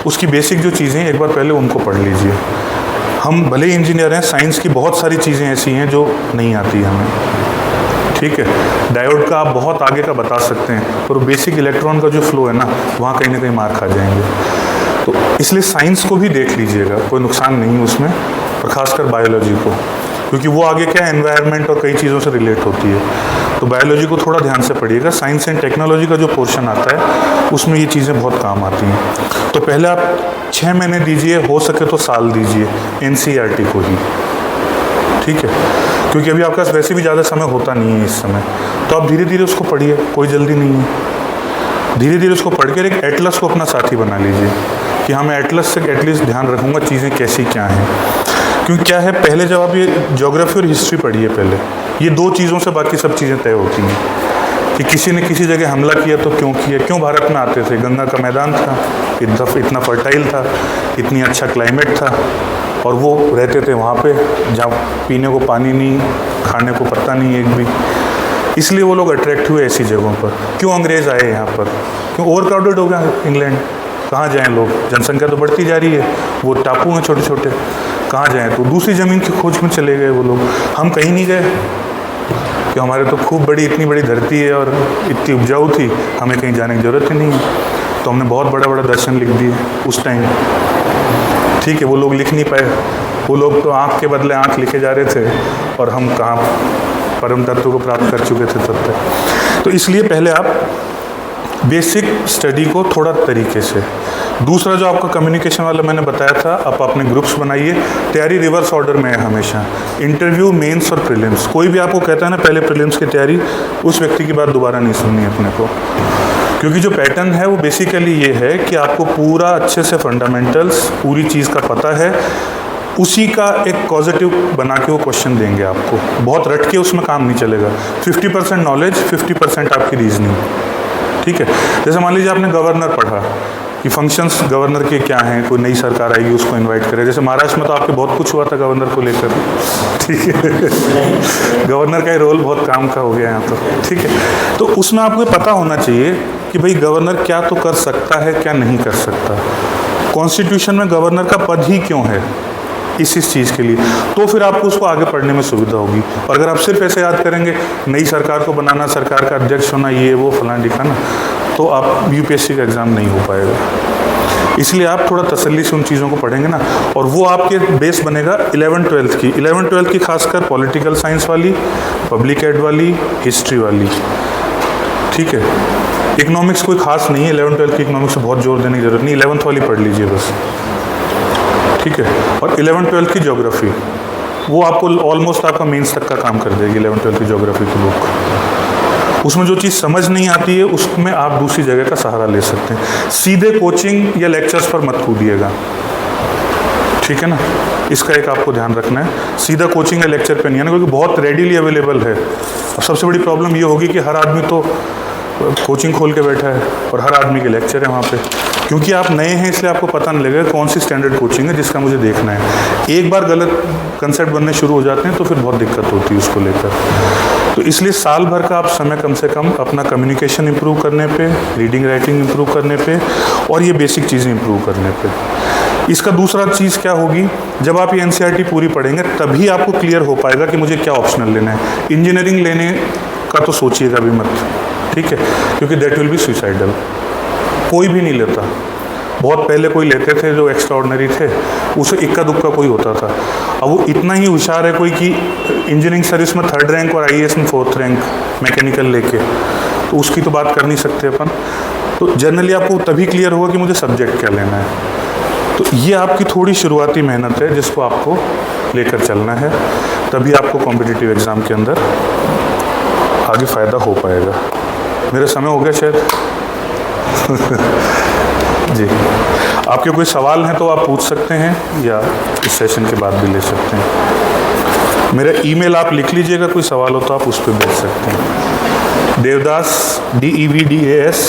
उसकी बेसिक जो चीज़ें हैं एक बार पहले उनको पढ़ लीजिए। हम भले इंजीनियर हैं, साइंस की बहुत सारी चीज़ें ऐसी हैं जो नहीं आती हमें। ठीक है, डायोड का आप बहुत आगे का बता सकते हैं, पर बेसिक इलेक्ट्रॉन का जो फ्लो है ना, वहाँ कहीं ना कहीं मार खा जाएंगे। तो इसलिए साइंस को भी देख लीजिएगा, कोई नुकसान नहीं है उसमें, और ख़ासकर बायोलॉजी को, क्योंकि वो आगे क्या एनवायरनमेंट और कई चीज़ों से रिलेट होती है। तो बायोलॉजी को थोड़ा ध्यान से पढ़िएगा। साइंस एंड टेक्नोलॉजी का जो पोर्शन आता है उसमें ये चीज़ें बहुत काम आती हैं। तो पहले आप 6 महीने दीजिए, हो सके तो साल दीजिए NCERT को ही। ठीक है, क्योंकि अभी आपके पास वैसे भी ज़्यादा समय होता नहीं है इस समय, तो आप धीरे धीरे उसको पढ़िए, कोई जल्दी नहीं है। धीरे धीरे उसको पढ़ के एक एटलस को अपना साथी बना लीजिए कि हाँ मैं एटलस से एटलीस्ट ध्यान रखूँगा चीज़ें कैसी क्या हैं। क्योंकि क्या है, पहले जब आप ये ज्योग्राफी और हिस्ट्री पढ़िए पहले, ये 2 चीज़ों से बाकी सब चीज़ें तय होती हैं कि किसी ने किसी जगह हमला किया तो क्यों किया, क्यों भारत में आते थे, गंगा का मैदान था, इतना फर्टाइल था, इतनी अच्छा क्लाइमेट था, और वो रहते थे वहाँ पे जहाँ पीने को पानी नहीं, खाने को पत्ता नहीं एक भी, इसलिए वो लोग अट्रैक्ट हुए ऐसी जगहों पर। क्यों अंग्रेज़ आए यहाँ पर, क्यों ओवर क्राउडेड हो गया इंग्लैंड, कहाँ जाएँ लोग, जनसंख्या तो बढ़ती जा रही है, वो टापू हैं छोटे छोटे, कहाँ जाएँ, तो दूसरी ज़मीन की खोज में चले गए वो लोग। हम कहीं नहीं गए कि हमारे तो खूब बड़ी, इतनी बड़ी धरती है और इतनी उपजाऊ थी, हमें कहीं जाने की ज़रूरत ही नहीं है, तो हमने बहुत बड़ा बड़ा दर्शन लिख दिए उस टाइम। ठीक है, वो लोग लिख नहीं पाए, वो लोग तो आँख के बदले आँख लिखे जा रहे थे, और हम कहाँ परम तत्व को प्राप्त कर चुके थे तब तक। तो इसलिए पहले आप बेसिक स्टडी को थोड़ा तरीके से। दूसरा जो आपका कम्युनिकेशन वाला मैंने बताया था, आप अपने ग्रुप्स बनाइए। तैयारी रिवर्स ऑर्डर में है हमेशा, इंटरव्यू, मेंस और प्रीलिम्स। कोई भी आपको कहता है ना पहले प्रीलिम्स की तैयारी, उस व्यक्ति की बात दोबारा नहीं सुननी अपने को, क्योंकि जो पैटर्न है वो बेसिकली ये है कि आपको पूरा अच्छे से फंडामेंटल्स पूरी चीज़ का पता है, उसी का एक पॉजिटिव बना के वो क्वेश्चन देंगे आपको। बहुत रट के उसमें काम नहीं चलेगा। 50% नॉलेज, 50% आपकी रीजनिंग। ठीक है, जैसे मान लीजिए आपने गवर्नर पढ़ा कि फंक्शंस गवर्नर के क्या हैं, कोई नई सरकार आएगी उसको इनवाइट करे। जैसे महाराष्ट्र में तो आपके बहुत कुछ हुआ था गवर्नर को लेकर, ठीक है गवर्नर का ही रोल बहुत काम का हो गया यहाँ तो, ठीक है। तो उसमें आपको पता होना चाहिए कि भाई गवर्नर क्या तो कर सकता है, क्या नहीं कर सकता, कॉन्स्टिट्यूशन में गवर्नर का पद ही क्यों है, इस चीज़ के लिए, तो फिर आपको उसको आगे पढ़ने में सुविधा होगी। और अगर आप सिर्फ ऐसे याद करेंगे नई सरकार को बनाना, सरकार का अध्यक्ष होना, ये वो फलाना दिखाना, तो आप UPSC का एग्ज़ाम नहीं हो पाएगा। इसलिए आप थोड़ा तसल्ली से उन चीज़ों को पढ़ेंगे ना, और वो आपके बेस बनेगा 11th-12th की। 11th-12th की खासकर पॉलिटिकल साइंस वाली, पब्लिक एड वाली, हिस्ट्री वाली। ठीक है, इकोनॉमिक्स कोई खास नहीं है, 11th-12th की इकोनॉमिक्स से बहुत जोर देने की जरूरत नहीं, 11th वाली पढ़ लीजिए बस। ठीक है। और 11th-12th की ज्योग्राफी, वो आपको ऑलमोस्ट आपका मेंस तक का काम कर देगी 11th-12th की ज्योग्राफी की बुक। उसमें जो चीज़ समझ नहीं आती है उसमें आप दूसरी जगह का सहारा ले सकते हैं। सीधे कोचिंग या लेक्चर्स पर मत कूदिएगा, ठीक है ना, इसका एक आपको ध्यान रखना है। सीधा कोचिंग या लेक्चर पे नहीं आना, क्योंकि बहुत रेडीली अवेलेबल है। अब सबसे बड़ी प्रॉब्लम ये होगी कि हर आदमी तो कोचिंग खोल के बैठा है और हर आदमी के लेक्चर है वहाँ पे। क्योंकि आप नए हैं इसलिए आपको पता नहीं लगेगा कौन सी स्टैंडर्ड कोचिंग है जिसका मुझे देखना है। एक बार गलत कंसेप्ट बनने शुरू हो जाते हैं तो फिर बहुत दिक्कत होती है उसको लेकर। तो इसलिए साल भर का आप समय कम से कम अपना कम्युनिकेशन इंप्रूव करने पे, रीडिंग राइटिंग इंप्रूव करने पे और ये बेसिक चीज़ें इंप्रूव करने पे। इसका दूसरा चीज़ क्या होगी, जब आप ये एनसीईआरटी पूरी पढ़ेंगे तभी आपको क्लियर हो पाएगा कि मुझे क्या ऑप्शनल लेना है। इंजीनियरिंग लेने का तो सोचिएगा भी मत, ठीक है, क्योंकि दैट विल बी सुसाइडल। कोई भी नहीं लेता। बहुत पहले कोई लेते थे जो एक्स्ट्रा ऑर्डिनरी थे, उसे इक्का दुक्का कोई होता था। अब वो इतना ही होशियार है कोई कि इंजीनियरिंग सर्विस में 3rd रैंक और आईएएस में 4th रैंक मैकेनिकल लेके, तो उसकी तो बात कर नहीं सकते अपन। तो जनरली आपको तभी क्लियर होगा कि मुझे सब्जेक्ट क्या लेना है। तो ये आपकी थोड़ी शुरुआती मेहनत है जिसको आपको लेकर चलना है, तभी आपको कॉम्पिटिटिव एग्ज़ाम के अंदर आगे फ़ायदा हो पाएगा। मेरा समय हो गया शायद। जी, आपके कोई सवाल हैं तो आप पूछ सकते हैं या इस सेशन के बाद भी ले सकते हैं। मेरा ईमेल आप लिख लीजिएगा, कोई सवाल हो तो आप उस पर भेज सकते हैं। देवदास DEVDAS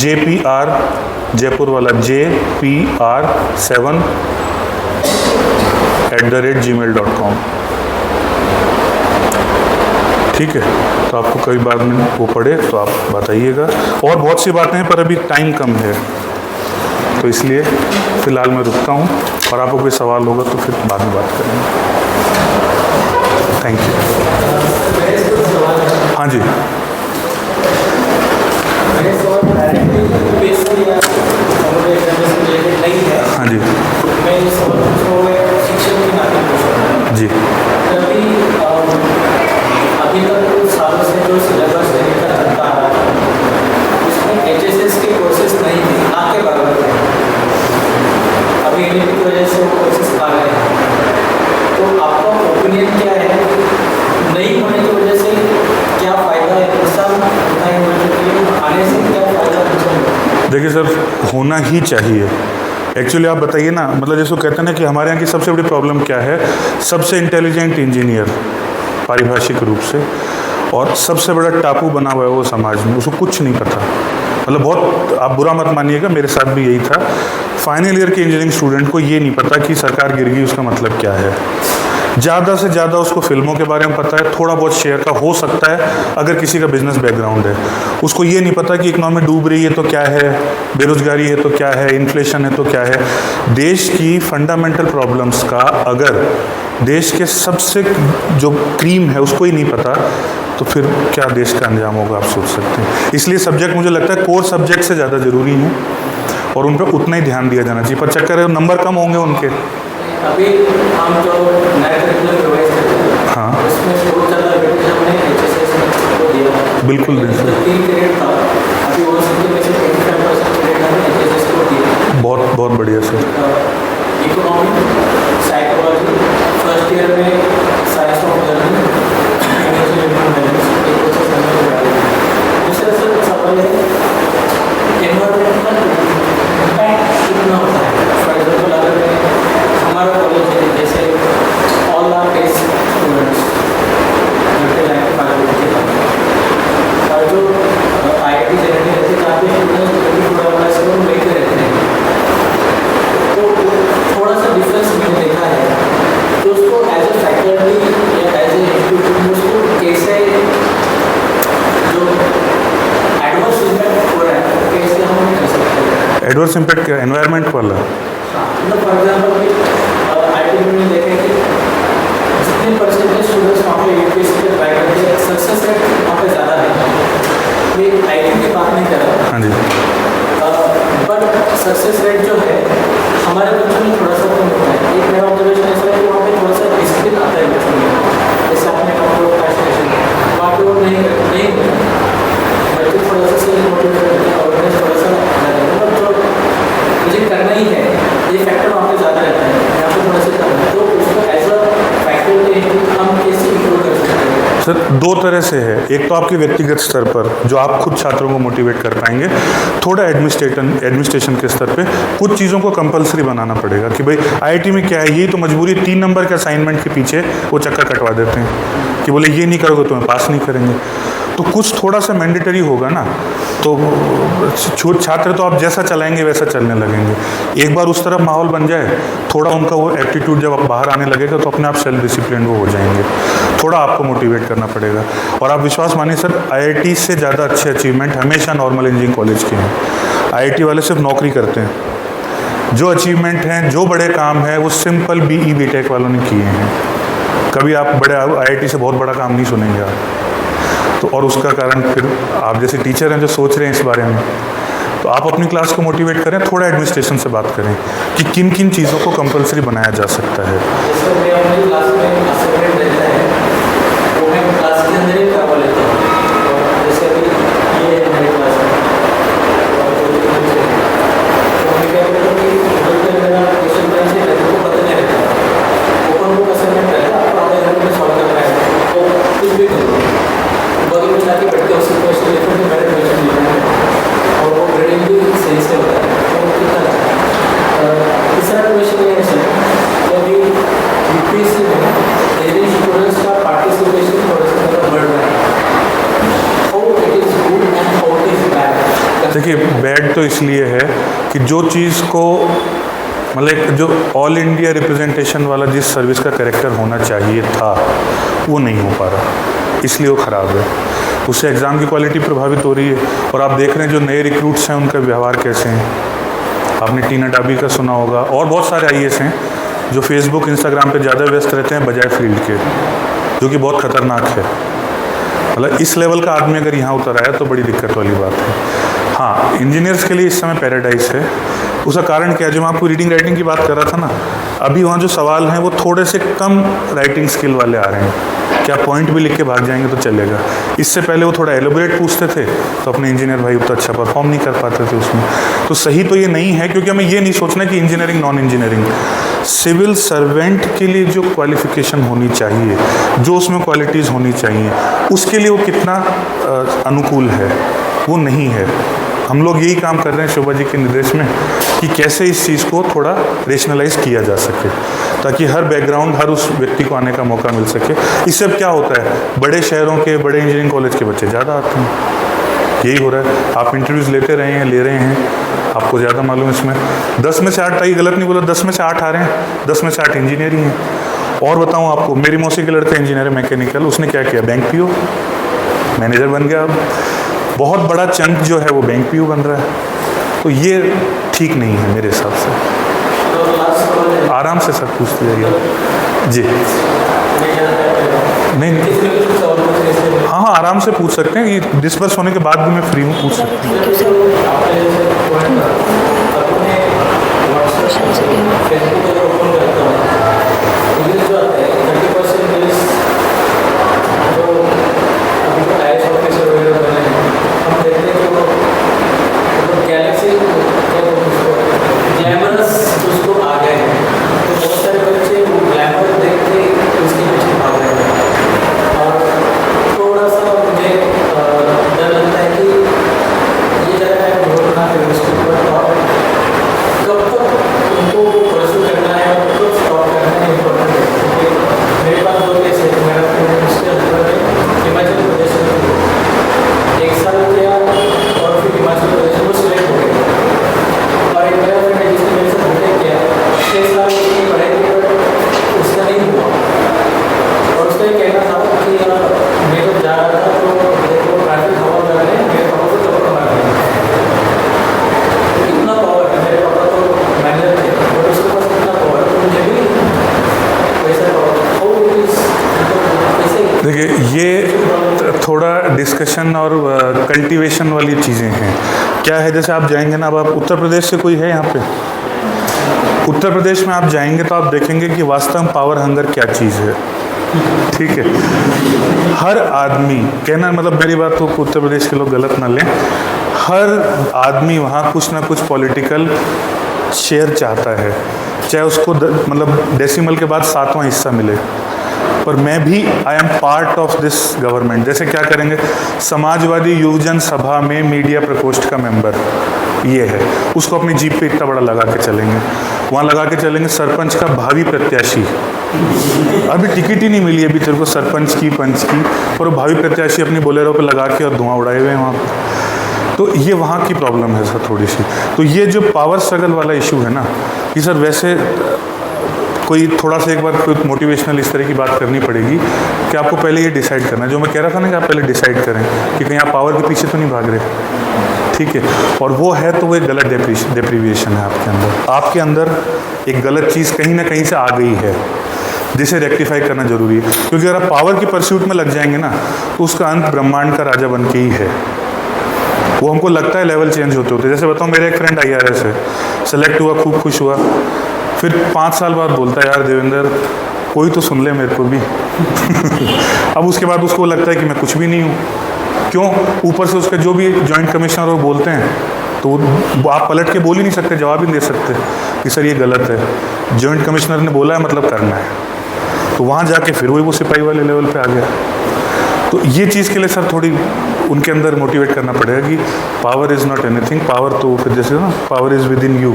.JPR जयपुर वाला JPR 7 @gmail.com। ठीक है, तो आपको कई बार में वो पढ़े तो आप बताइएगा। और बहुत सी बातें हैं पर अभी टाइम कम है, तो इसलिए फ़िलहाल मैं रुकता हूँ और आपको कोई सवाल होगा तो फिर बाद में बात करेंगे। Thank you. हाँ जी। हाँ जी जी। अभी तक सालों से जो सिलेबस चलता आ रहा है उसमें HSS के कोर्सेज नहीं थे, ना के बराबर थे। अभी NEP की वजह से वो कोर्सेज आ गए हैं, तो आपका ओपिनियन क्या है? नहीं होने की वजह से क्या फ़ायदा है? आने से क्या फ़ायदा? देखिए सर, होना ही चाहिए। एक्चुअली आप बताइए ना, मतलब जैसे कहते हैं ना कि हमारे यहाँ की सबसे बड़ी प्रॉब्लम क्या है, सबसे इंटेलिजेंट इंजीनियर पारिभाषिक रूप से और सबसे बड़ा टापू बना हुआ है वो समाज में, उसको कुछ नहीं पता। मतलब बहुत, आप बुरा मत मानिएगा, मेरे साथ भी यही था। फाइनल ईयर के इंजीनियरिंग स्टूडेंट को ये नहीं पता कि सरकार गिर गई उसका मतलब क्या है। ज़्यादा से ज़्यादा उसको फिल्मों के बारे में पता है, थोड़ा बहुत शेयर का हो सकता है अगर किसी का बिजनेस बैकग्राउंड है। उसको ये नहीं पता कि इकोनॉमी डूब रही है तो क्या है, बेरोजगारी है तो क्या है, इन्फ्लेशन है तो क्या है। देश की फंडामेंटल प्रॉब्लम्स का अगर देश के सबसे जो क्रीम है उसको ही नहीं पता तो फिर क्या देश का अंजाम होगा, आप सोच सकते हैं। इसलिए सब्जेक्ट मुझे लगता है कोर सब्जेक्ट से ज़्यादा ज़रूरी है और उन पर उतना ही ध्यान दिया जाना चाहिए। पर चक्कर है नंबर कम होंगे उनके। अभी हम जो नया करिकुलम रिवाइज करते हैं, हाँ, उसमें बहुत ज़्यादा वेटेज हमने HSS को दिया। बिल्कुल बिल्कुल। 3 पीरियड था, अभी वो सबके में से 85% पीरियड हमने HSS को दिया। बहुत बहुत बढ़िया sir. Economy, psychology, first year में साइंस ऑफ लर्निंग, दूसरा सर सवाल है एनवायरमेंटल इम्पैक्ट कितना होता है। फॉर एग्जाम्पल अगर हमारा कॉलेज है, जैसे ऑल आर टेस्ट स्टूडेंट्स और जो IIT जनरली रहते हैं जहाँ पे स्टूडेंट्स थोड़ा बड़ा से लोग बैठे रहते हैं, तो थोड़ा सा डिफरेंस मैंने देखा है। तो उसको एज ए फैकल्टी या एज ए इंस्टीट्यूट उसको कैसे जो एडवर्स इम्पैक्ट हो रहा है कैसे हम कर सकते हैं? एडवर्स इम्पैक्ट क्या, एनवायरनमेंट वाला? मतलब फॉर एग्जाम्पल IIT में देखें कि जितने परसेंटेज स्टूडेंट्स वहाँ पे UPSC पे ट्राई करते हैं, सक्सेस रेट वहाँ पे ज़्यादा है। ये IIT की बात नहीं कर रहा। हाँ जी। बट सक्सेस रेट जो है हमारे बच्चों में थोड़ा सा कम होता है। एक मेरा ऑब्जर्वेशन ऐसा है कि वहाँ पे थोड़ा सा डिसिप्लिन आता है बच्चों में, जैसे आपने कहा वहाँ पे वो नहीं बच्चे थोड़ा सा सेल्फ मोटिवेट करते हैं, अवेयरनेस थोड़ा सा ज़्यादा है। नहीं है, ये फैक्टर वहाँ पे ज़्यादा रहता है, यहाँ पे थोड़ा सा कम है, तो उसको एज अ फैक्टर हम कैसे इंप्रूव कर सकते हैं? सर दो तरह से है। एक तो आपके व्यक्तिगत स्तर पर जो आप खुद छात्रों को मोटिवेट कर पाएंगे, थोड़ा एडमिनिस्ट्रेशन के स्तर पे कुछ चीज़ों को कंपलसरी बनाना पड़ेगा कि भाई आईआईटी में क्या है, ये तो मजबूरी 3 नंबर के असाइनमेंट के पीछे वो चक्कर कटवा देते हैं कि बोले ये नहीं करोगे तो मैं पास नहीं करेंगे। तो कुछ थोड़ा सा मैंडेटरी होगा ना, तो छात्र तो आप जैसा चलाएंगे वैसा चलने लगेंगे। एक बार उस तरफ माहौल बन जाए, थोड़ा उनका वो एटीट्यूड जब आप बाहर आने लगेगा तो अपने आप सेल्फ डिसिप्लिन वो हो जाएंगे। थोड़ा आपको मोटिवेट करना पड़ेगा। और आप विश्वास मानिए सर, आईआईटी से ज़्यादा अच्छे अचीवमेंट हमेशा नॉर्मल इंजीनियरिंग कॉलेज के हैं। आईआईटी वाले सिर्फ नौकरी करते हैं। जो अचीवमेंट हैं, जो बड़े काम हैं, वो सिंपल BE BTech वालों ने किए हैं। कभी आप बड़े आईआईटी से बहुत बड़ा काम नहीं सुनेंगे आप। तो और उसका कारण फिर आप जैसे टीचर हैं जो सोच रहे हैं इस बारे में, तो आप अपनी क्लास को मोटिवेट करें, थोड़ा एडमिनिस्ट्रेशन से बात करें कि किन किन चीज़ों को कंपलसरी बनाया जा सकता है। जैसे मैं अपनी क्लास में सेपरेट रहता है, वो मैं क्लास के अंदर ही करवा लेता हूँ। और जैसे अभी ये है हमारी क्लास में, तो मैं क्या करता हूँ कि गूगल पे मेरा क्वेश्चन बैंक से मेरे को पता नहीं रहता, ओपन बुक असाइनमेंट रहता है, आपको आधे घंटे में सॉल्व करना है, तो कुछ भी करो बगल में जाके बैठ के उससे क्वेश्चन लिखो, तो मेरे क्वेश्चन लिखना है और वो ग्रेडिंग भी सही से होता है। तो कितना तीसरा क्वेश्चन ये है कि अभी यूपीएससी में इंजीनियरिंग स्टूडेंट्स का पार्टिसिपेशन थोड़ा सा बढ़ रहा है, how it is good and how it is bad? देखिए, बैड तो इसलिए है कि जो चीज़ को मतलब जो ऑल इंडिया रिप्रेजेंटेशन वाला जिस सर्विस का कैरेक्टर होना चाहिए था वो नहीं हो पा रहा, इसलिए वो ख़राब है। उससे एग्ज़ाम की क्वालिटी प्रभावित हो रही है। और आप देख रहे हैं जो नए रिक्रूट्स हैं उनका व्यवहार कैसे हैं। आपने टीना डाबी का सुना होगा, और बहुत सारे IAS हैं जो फेसबुक इंस्टाग्राम पे ज़्यादा व्यस्त रहते हैं बजाय फील्ड के, जो कि बहुत ख़तरनाक है। मतलब इस लेवल का आदमी अगर यहाँ उतर आया तो बड़ी दिक्कत वाली बात है। हाँ, इंजीनियर्स के लिए इस समय पैराडाइज है। उसका कारण क्या है, जो मैं आपको रीडिंग राइटिंग की बात कर रहा था ना, अभी वहाँ जो सवाल हैं वो थोड़े से कम राइटिंग स्किल वाले आ रहे हैं। क्या पॉइंट भी लिख के भाग जाएंगे तो चलेगा। इससे पहले वो थोड़ा एलोबरेट पूछते थे तो अपने इंजीनियर भाई उतना अच्छा परफॉर्म नहीं कर पाते थे उसमें। तो सही तो ये नहीं है, क्योंकि हमें ये नहीं सोचना कि engineering non engineering, civil servant के लिए जो क्वालिफिकेशन होनी चाहिए, जो उसमें क्वालिटीज़ होनी चाहिए, उसके लिए वो कितना अनुकूल है, वो नहीं है। हम लोग यही काम कर रहे हैं शोभा जी के निर्देश में कि कैसे इस चीज़ को थोड़ा रेशनलाइज किया जा सके, ताकि हर बैकग्राउंड, हर उस व्यक्ति को आने का मौका मिल सके। इससे अब क्या होता है, बड़े शहरों के, बड़े इंजीनियरिंग कॉलेज के बच्चे ज़्यादा आते हैं। यही हो रहा है। आप इंटरव्यूज़ लेते रहे हैं, ले रहे हैं, आपको ज़्यादा मालूम है इसमें। 10 में से 8, ये गलत नहीं बोला, 10 में से 8 आ रहे हैं, 10 में से 8 इंजीनियर ही हैं। और बताऊँ आपको, मेरी मौसी के लड़के इंजीनियर है मैकेनिकल, उसने क्या किया, बैंक PO मैनेजर बन गया। अब बहुत बड़ा चंक जो है वो बैंक PO बन रहा है। तो ये ठीक नहीं है मेरे हिसाब से। आराम से सब पूछते जाइए जी। नहीं, हाँ हाँ, आराम से पूछ सकते हैं कि डिस्पर्स होने के बाद भी मैं फ्री हूँ, पूछ सकते डिस्कशन और कल्टीवेशन वाली चीज़ें हैं। क्या है, जैसे आप जाएंगे ना, अब आप उत्तर प्रदेश से कोई है यहाँ पे, उत्तर प्रदेश में आप जाएंगे तो आप देखेंगे कि वास्तव में पावर हंगर क्या चीज़ है। ठीक है, हर आदमी, कहना मतलब मेरी बात तो उत्तर प्रदेश के लोग गलत ना लें, हर आदमी वहाँ कुछ ना कुछ पॉलिटिकल शेयर चाहता है, चाहे उसको मतलब डेसिमल के बाद 7वां हिस्सा मिले। पर मैं भी I am part of this government. जैसे क्या करेंगे, समाजवादी युवजन सभा में मीडिया प्रकोष्ठ का मेंबर ये है, उसको अपनी जीप पे इतना बड़ा लगा के चलेंगे, वहाँ लगा के चलेंगे सरपंच का भावी प्रत्याशी। अभी टिकट ही नहीं मिली अभी तेरे को सरपंच की पंच की, और वो भावी प्रत्याशी अपनी बोलेरो पे लगा के और धुआं उड़ाए हुए हैं वहाँ पर। तो ये वहाँ की प्रॉब्लम है सर थोड़ी सी। तो ये जो पावर स्ट्रगल वाला इशू है ना, कि सर वैसे कोई थोड़ा सा एक बार कोई मोटिवेशनल इस तरह की बात करनी पड़ेगी कि आपको पहले ये डिसाइड करना है, जो मैं कह रहा था ना कि आप पहले डिसाइड करें कि कहीं आप पावर के पीछे तो नहीं भाग रहे, ठीक है। और वो है तो वो एक गलत डेप्रीविएशन है आपके अंदर एक गलत चीज़ कहीं ना कहीं से आ गई है, जिसे रेक्टिफाई करना जरूरी है। क्योंकि अगर आप पावर की परस्यूट में लग जाएंगे ना, तो उसका अंत ब्रह्मांड का राजा बन के ही है। वो हमको लगता है लेवल चेंज होते होते। जैसे बताओ, मेरा एक फ्रेंड IRS है, सेलेक्ट हुआ, खूब खुश हुआ, फिर 5 साल बाद बोलता है यार देवेंद्र कोई तो सुन ले मेरे को भी। अब उसके बाद उसको लगता है कि मैं कुछ भी नहीं हूँ। क्यों? ऊपर से उसके जो भी जॉइंट कमिश्नर वो बोलते हैं तो आप पलट के बोल ही नहीं सकते, जवाब ही नहीं दे सकते कि सर ये गलत है, जॉइंट कमिश्नर ने बोला है मतलब करना है। तो वहाँ जाके फिर वही वो सिपाही वाले लेवल पे आ गया। तो ये चीज़ के लिए सर थोड़ी उनके अंदर मोटिवेट करना पड़ेगा कि power is not anything, power तो फिर जैसे ना power is with in you,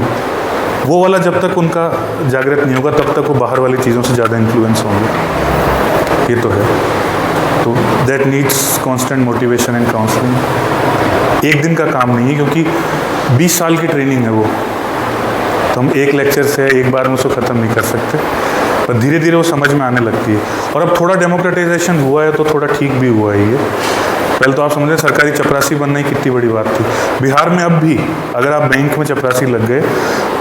वो वाला जब तक उनका जागृत नहीं होगा तब तक वो बाहर वाली चीज़ों से ज़्यादा इन्फ्लुएंस होंगे। ये तो है। तो that needs constant motivation and counselling. एक दिन का काम नहीं है, क्योंकि 20 साल की ट्रेनिंग है वो, तो हम एक लेक्चर से एक बार में उसको ख़त्म नहीं कर सकते, पर धीरे धीरे वो समझ में आने लगती है। और अब थोड़ा डेमोक्रेटाइजेशन हुआ है तो थोड़ा ठीक भी हुआ है ये। पहले तो आप समझें सरकारी चपरासी बनना ही कितनी बड़ी बात थी। बिहार में अब भी अगर आप बैंक में चपरासी लग गए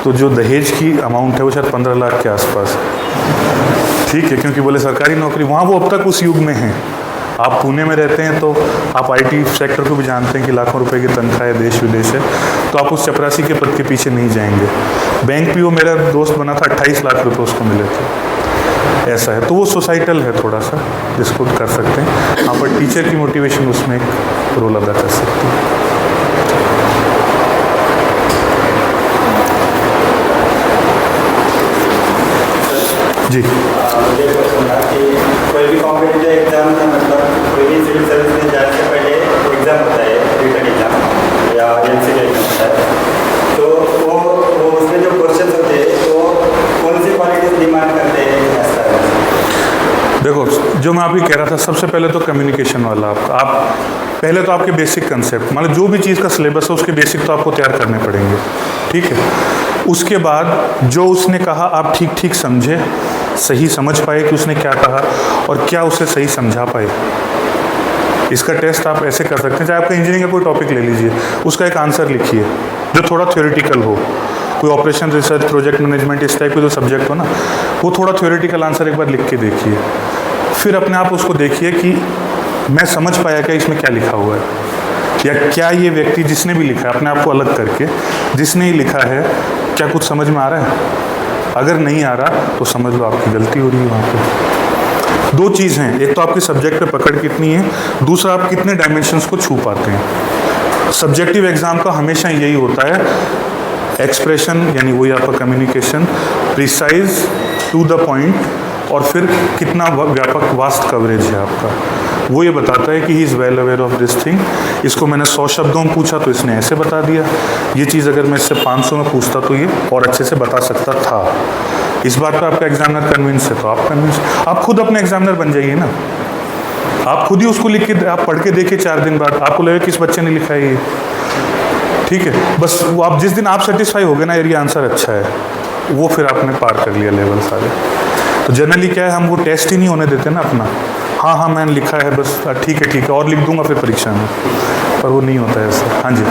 तो जो दहेज की अमाउंट है वो शायद 15 लाख के आसपास है, ठीक है, क्योंकि बोले सरकारी नौकरी, वहाँ वो अब तक उस युग में है। आप पुणे में रहते हैं तो आप IT सेक्टर को भी जानते हैं कि लाखों रुपए की तनख्वाह है, देश विदेश है, तो आप उस चपरासी के पद के पीछे नहीं जाएंगे। बैंक भी वो मेरा दोस्त बना था, 28 लाख रुपए उसको मिले थे, ऐसा है। तो वो सोसाइटल है थोड़ा सा, जिसको कर सकते हैं। हाँ, पर टीचर की मोटिवेशन उसमें एक रोल अदा कर सकती है। जी, मुझे क्वेश्चन था कि कोई भी कॉम्पिटिटिव एग्जाम में मतलब कोई भी सिविल सर्विस में जाने से पहले एग्जाम होता है, रिटन एग्जाम या MCQ एग्जाम होता है, तो वो उसमें जो क्वेश्चन होते हैं तो कौन सी क्वालिटीज डिमांड करते हैं ऐसा है? देखो, जो मैं अभी कह रहा था, सबसे पहले तो कम्युनिकेशन वाला आप पहले तो आपके बेसिक कंसेप्ट, मतलब जो भी चीज़ का सिलेबस है उसके बेसिक तो आपको तैयार करने पड़ेंगे, ठीक है। उसके बाद जो उसने कहा आप ठीक ठीक समझे, सही समझ पाए कि उसने क्या कहा और क्या उसे सही समझा पाए। इसका टेस्ट आप ऐसे कर सकते हैं, चाहे आपका इंजीनियरिंग का कोई टॉपिक ले लीजिए, उसका एक आंसर लिखिए जो थोड़ा थ्योरेटिकल हो, कोई ऑपरेशन रिसर्च प्रोजेक्ट मैनेजमेंट इस टाइप के जो सब्जेक्ट हो ना, वो थोड़ा थ्योरेटिकल आंसर एक बार लिख के देखिए। फिर अपने आप उसको देखिए कि मैं समझ पाया क्या इसमें क्या लिखा हुआ है, या क्या ये व्यक्ति जिसने भी लिखा है अपने आप को अलग करके जिसने ही लिखा है क्या कुछ समझ में आ रहा है। अगर नहीं आ रहा तो समझ लो आपकी गलती हो रही है वहाँ पे। 2 चीज़ हैं, एक तो आपके सब्जेक्ट पे पकड़ कितनी है, दूसरा आप कितने डायमेंशंस को छू पाते हैं। सब्जेक्टिव एग्जाम का हमेशा यही होता है, एक्सप्रेशन यानी वही आपका communication, precise to the point, और फिर कितना व्यापक वास्ट कवरेज है आपका। वो ये बताता है कि he is well aware of this thing. इसको मैंने 100 शब्दों में पूछा तो इसने ऐसे बता दिया, ये चीज़ अगर मैं इससे 500 में पूछता तो ये और अच्छे से बता सकता था। इस बात पर आपका एग्जामिनर कन्विंस है तो आप कन्विंस, आप खुद अपने एग्जामिनर बन जाइए ना। आप खुद ही उसको लिख के आप पढ़ के देखिए 4 दिन बाद, आपको लगेगा किस बच्चे ने लिखा है ये, ठीक है। बस वो आप जिस दिन आप सेटिस्फाई हो गए ना यार ये आंसर अच्छा है, वो फिर आपने पार कर लिया लेवल सारे। तो जनरली क्या है, हम वो टेस्ट ही नहीं होने देते ना अपना, हाँ मैंने लिखा है बस, ठीक है और लिख दूंगा फिर परीक्षा में, पर वो नहीं होता है ऐसा। हाँ जी,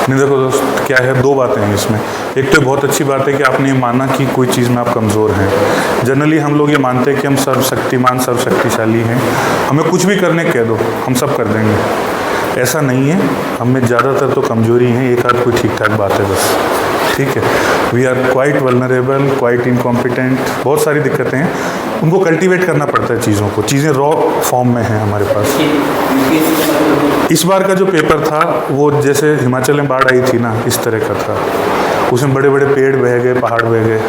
नहीं देखो दोस्त, क्या है 2 बातें हैं इसमें। एक तो बहुत अच्छी बात है कि आपने ये माना कि कोई चीज़ में आप कमज़ोर हैं। जनरली हम लोग ये मानते हैं कि हम सर्वशक्तिमान सर्वशक्तिशाली हैं, हमें कुछ भी करने कह दो हम सब कर देंगे। ऐसा नहीं है, हमें ज़्यादातर तो कमज़ोरी है, एक आध कोई ठीक ठाक बात है बस। ठीक है, we are quite vulnerable, quite incompetent, बहुत सारी दिक्कतें हैं, उनको कल्टीवेट करना पड़ता है चीज़ों को, चीज़ें रॉ फॉर्म में हैं हमारे पास। इस बार का जो पेपर था वो जैसे हिमाचल में बाढ़ आई थी ना, इस तरह का था, उसमें बड़े बड़े पेड़ बह गए, पहाड़ बह गए,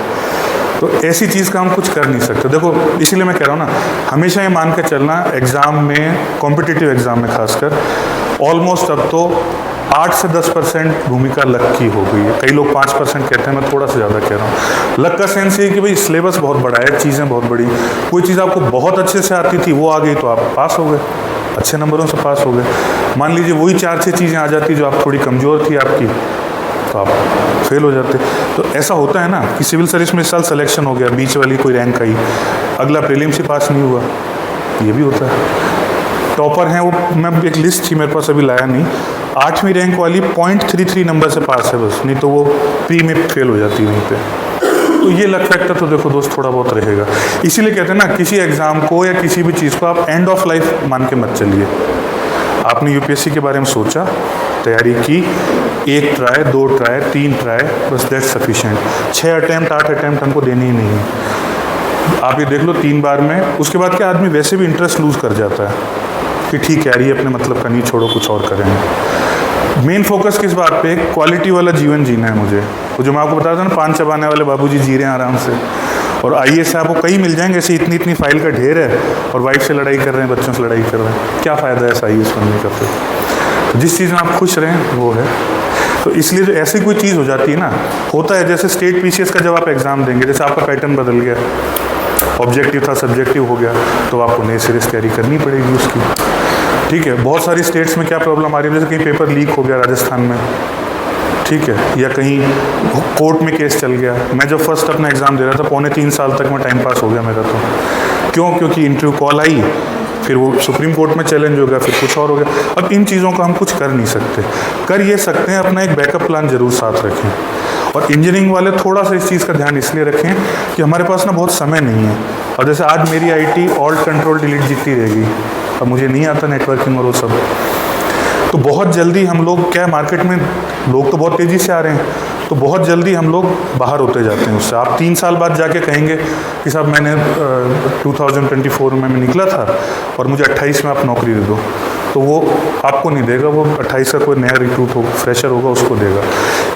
तो ऐसी चीज़ का हम कुछ कर नहीं सकते। देखो इसीलिए मैं कह रहा हूँ ना, हमेशा ये मान के चलना एग्ज़ाम में, कॉम्पिटिटिव एग्ज़ाम में खासकर, ऑलमोस्ट अब तो 8 से 10% भूमिका लक की हो गई है। कई लोग 5% कहते हैं, मैं थोड़ा सा ज़्यादा कह रहा हूँ। लक का सेंस ये कि भाई सिलेबस बहुत बड़ा है, चीज़ें बहुत बड़ी, कोई चीज़ आपको बहुत अच्छे से आती थी, वो आ गई तो आप पास हो गए, अच्छे नंबरों से पास हो गए। मान लीजिए वही 4-6 चीज़ें आ जाती जो आप थोड़ी कमज़ोर थी आपकी, तो आप फेल हो जाते। तो ऐसा होता है ना कि सिविल सर्विस में इस साल सिलेक्शन हो गया, बीच वाली कोई रैंक आई, अगला प्रीलिम्स ही पास नहीं हुआ, ये भी होता है। टॉपर हैं वो, मैं एक लिस्ट थी मेरे पास, अभी लाया नहीं, 8वीं रैंक वाली 0.33 नंबर से पास है बस, नहीं तो वो प्री में फेल हो जाती है वहीं पे। तो ये लक फैक्टर तो देखो दोस्त थोड़ा बहुत रहेगा। इसीलिए कहते हैं ना, किसी एग्ज़ाम को या किसी भी चीज़ को आप एंड ऑफ लाइफ मान के मत चलिए। आपने यूपीएससी के बारे में सोचा, तैयारी की, 1 ट्राई, 2 ट्राई, 3 ट्राई, बस दैट्स सफिशिएंट। 6 अटैम्प्ट 8 अटैम्प्ट हमको देने ही नहीं है। आप ये देख लो 3 बार में, उसके बाद क्या आदमी वैसे भी इंटरेस्ट लूज़ कर जाता है कि ठीक है यार ये अपने मतलब का नहीं, छोड़ो कुछ और करेंगे। मेन फोकस किस बात पे, क्वालिटी वाला जीवन जीना है मुझे। वो जो मैं आपको बता था ना, पान चबाने वाले बाबूजी जी रहे हैं आराम से, और आईएएस आपको कई मिल जाएंगे, ऐसे इतनी इतनी फाइल का ढेर है, और वाइफ से लड़ाई कर रहे हैं, बच्चों से लड़ाई कर रहे हैं, क्या फ़ायदा है ऐसा आईएएस बनने का? फिर तो जिस चीज़ में आप खुश रहें वो है। तो इसलिए जो ऐसी कोई चीज़ हो जाती है ना, होता है जैसे स्टेट पीसीएस का जब आप एग्ज़ाम देंगे, जैसे आपका पैटर्न बदल गया, ऑब्जेक्टिव था सब्जेक्टिव हो गया, तो आपको नए सिरे से तैयारी करनी पड़ेगी उसकी। ठीक है, बहुत सारी स्टेट्स में क्या प्रॉब्लम आ रही है, जैसे कहीं पेपर लीक हो गया राजस्थान में, ठीक है, या कहीं कोर्ट में केस चल गया। मैं जब फर्स्ट अपना एग्ज़ाम दे रहा था, 3.25 साल तक मैं टाइम पास हो गया मेरा तो। क्यों? क्योंकि इंटरव्यू कॉल आई, फिर वो सुप्रीम कोर्ट में चैलेंज हो गया, फिर कुछ और हो गया। अब इन चीज़ों का हम कुछ कर नहीं सकते। कर ये सकते हैं, अपना एक बैकअप प्लान ज़रूर साथ रखें। और इंजीनियरिंग वाले थोड़ा सा इस चीज़ का ध्यान इसलिए रखें कि हमारे पास ना बहुत समय नहीं है। और जैसे आज मेरी आईटी ऑल्ट कंट्रोल डिलीट जीतती रहेगी, अब मुझे नहीं आता नेटवर्किंग और वो सब, तो बहुत जल्दी हम लोग क्या, मार्केट में लोग तो बहुत तेज़ी से आ रहे हैं, तो बहुत जल्दी हम लोग बाहर होते जाते हैं उससे। आप 3 साल बाद जाके कहेंगे कि साहब मैंने 2024 में मैं निकला था और मुझे 28 में आप नौकरी दे दो, तो वो आपको नहीं देगा, वो 28 का कोई नया रिक्रूट हो, फ्रेशर होगा, उसको देगा।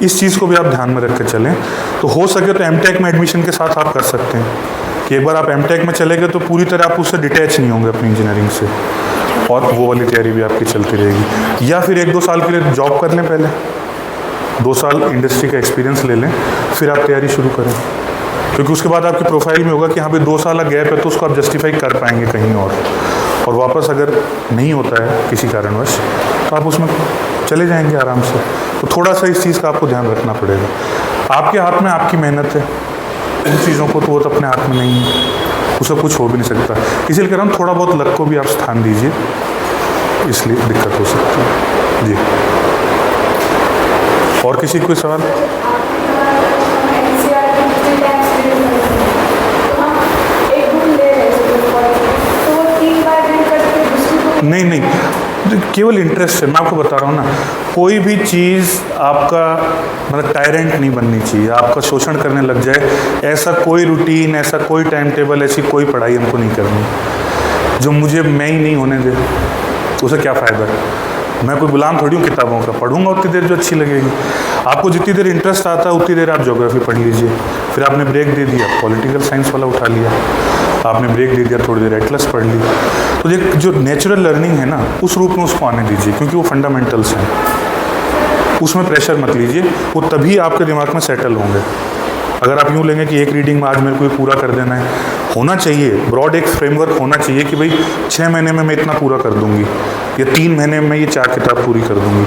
इस चीज़ को भी आप ध्यान में रख के चलें। तो हो सके तो एमटेक में एडमिशन के साथ आप कर सकते हैं कि एक बार आप एमटेक में चले गए तो पूरी तरह आप उससे डिटैच नहीं होंगे अपनी इंजीनियरिंग से, और वो वाली तैयारी भी आपकी चलती रहेगी। या फिर 1-2 साल के लिए जॉब कर लें, पहले 2 साल इंडस्ट्री का एक्सपीरियंस ले लें, फिर आप तैयारी शुरू करें, क्योंकि उसके बाद आपकी प्रोफाइल में होगा कि हाँ भाई 2 साल का गैप है, तो उसको आप जस्टिफाई कर पाएंगे कहीं और वापस अगर नहीं होता है किसी कारणवश तो आप उसमें चले जाएंगे आराम से। तो थोड़ा सा इस चीज़ का आपको ध्यान रखना पड़ेगा। आपके हाथ में आपकी मेहनत है, उन चीज़ों को तो वो तो अपने हाथ में नहीं है, उससे कुछ हो भी नहीं सकता। इसलिए कह रहा हूँ थोड़ा बहुत लक को भी आप स्थान दीजिए, इसलिए दिक्कत हो सकती है जी। और किसी कोई सवाल? नहीं, केवल इंटरेस्ट है। मैं आपको बता रहा हूँ ना, कोई भी चीज़ आपका मतलब टायरेंट नहीं बननी चाहिए, आपका शोषण करने लग जाए, ऐसा कोई रूटीन, ऐसा कोई टाइम टेबल, ऐसी कोई पढ़ाई हमको नहीं करनी जो मुझे मैं ही नहीं होने दे। उसे क्या फ़ायदा है? मैं कोई गुलाम थोड़ी हूँ किताबों का, पढ़ूंगा उतनी देर जो अच्छी लगेगी। आपको जितनी देर इंटरेस्ट आता है उतनी देर आप ज्योग्राफी पढ़ लीजिए, फिर आपने ब्रेक दे दिया, पॉलिटिकल साइंस वाला उठा लिया, आपने ब्रेक दे दिया, थोड़ी देर एटलस पढ़ ली। तो एक जो नेचुरल लर्निंग है ना, उस रूप में उसको आने दीजिए, क्योंकि वो फंडामेंटल्स हैं, उसमें प्रेशर मत लीजिए, वो तभी आपके दिमाग में सेटल होंगे। अगर आप यूँ लेंगे कि एक रीडिंग में आज मेरे को ये पूरा कर देना है, होना चाहिए ब्रॉड एक फ्रेमवर्क होना चाहिए कि भाई 6 महीने में मैं इतना पूरा कर दूंगी, या 3 महीने में ये 4 किताब पूरी कर दूंगी,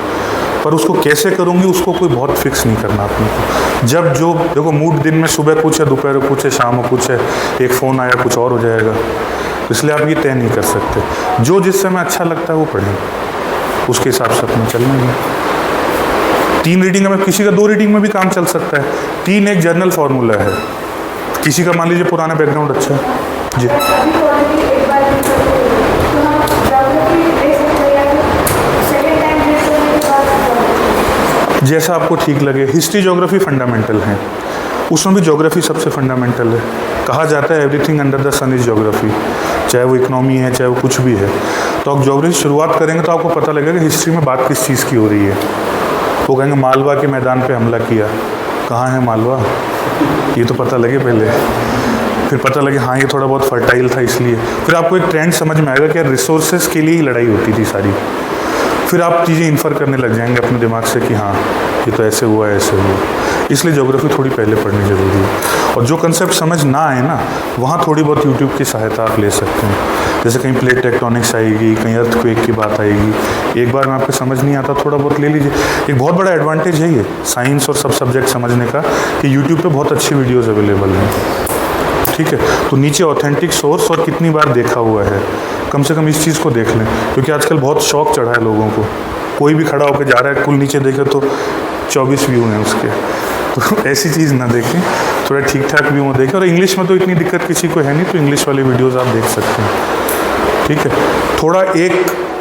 पर उसको कैसे करूंगी उसको कोई बहुत फिक्स नहीं करना अपने को। जब जो देखो मूड दिन में सुबह कुछ है, दोपहर को कुछ है, शाम को कुछ है, एक फ़ोन आया कुछ और हो जाएगा, इसलिए आप ये तय नहीं कर सकते। जो जिस समय अच्छा लगता है वो पढ़ें, उसके हिसाब से अपना चलना है। 3 रीडिंग में, किसी का 2 रीडिंग में भी काम चल सकता है। 3 एक जनरल फार्मूला है, किसी का मान लीजिए पुराना बैकग्राउंड अच्छा है जी। जैसा आपको ठीक लगे। हिस्ट्री ज्योग्राफी फंडामेंटल है, उसमें भी ज्योग्राफी सबसे फंडामेंटल है। कहा जाता है everything under the sun is geography, चाहे वो इकोनॉमी है चाहे वो कुछ भी है। तो आप ज्योग्राफी शुरुआत करेंगे तो आपको पता लगेगा कि हिस्ट्री में बात किस चीज़ की हो रही है। वो कहेंगे मालवा के मैदान पे हमला किया, कहाँ है मालवा, ये तो पता लगे पहले, फिर पता लगे हाँ ये थोड़ा बहुत फर्टाइल था इसलिए। फिर आपको एक ट्रेंड समझ में आएगा कि रिसोर्सेज के लिए ही लड़ाई होती थी सारी। फिर आप चीज़ें इन्फर करने लग जाएंगे अपने दिमाग से कि हाँ ये तो ऐसे हुआ ऐसे हुआ। इसलिए ज्योग्राफी थोड़ी पहले पढ़नी ज़रूरी है। और जो कंसेप्ट समझ ना आए ना, वहाँ थोड़ी बहुत यूट्यूब की सहायता आप ले सकते हैं। जैसे कहीं प्लेट टेक्टोनिक्स आएगी, कहीं अर्थक्वेक की बात आएगी, एक बार में आपको समझ नहीं आता, थोड़ा बहुत ले लीजिए। एक बहुत बड़ा एडवांटेज है ये साइंस और सब सब्जेक्ट समझने का कि यूट्यूब पे बहुत अच्छी वीडियोज़ अवेलेबल हैं। ठीक है, तो नीचे ऑथेंटिक सोर्स और कितनी बार देखा हुआ है, कम से कम इस चीज़ को देख लें, क्योंकि आजकल बहुत शौक चढ़ा है लोगों को। कोई भी खड़ा होकर जा रहा है, कुल नीचे देखे तो 24 व्यू हैं उसके। तो ऐसी चीज़ ना देखें, थोड़ा ठीक ठाक व्यू में देखें। और इंग्लिश में तो इतनी दिक्कत किसी को है नहीं, तो इंग्लिश वाली वीडियोज़ आप देख सकते हैं। ठीक है, थोड़ा एक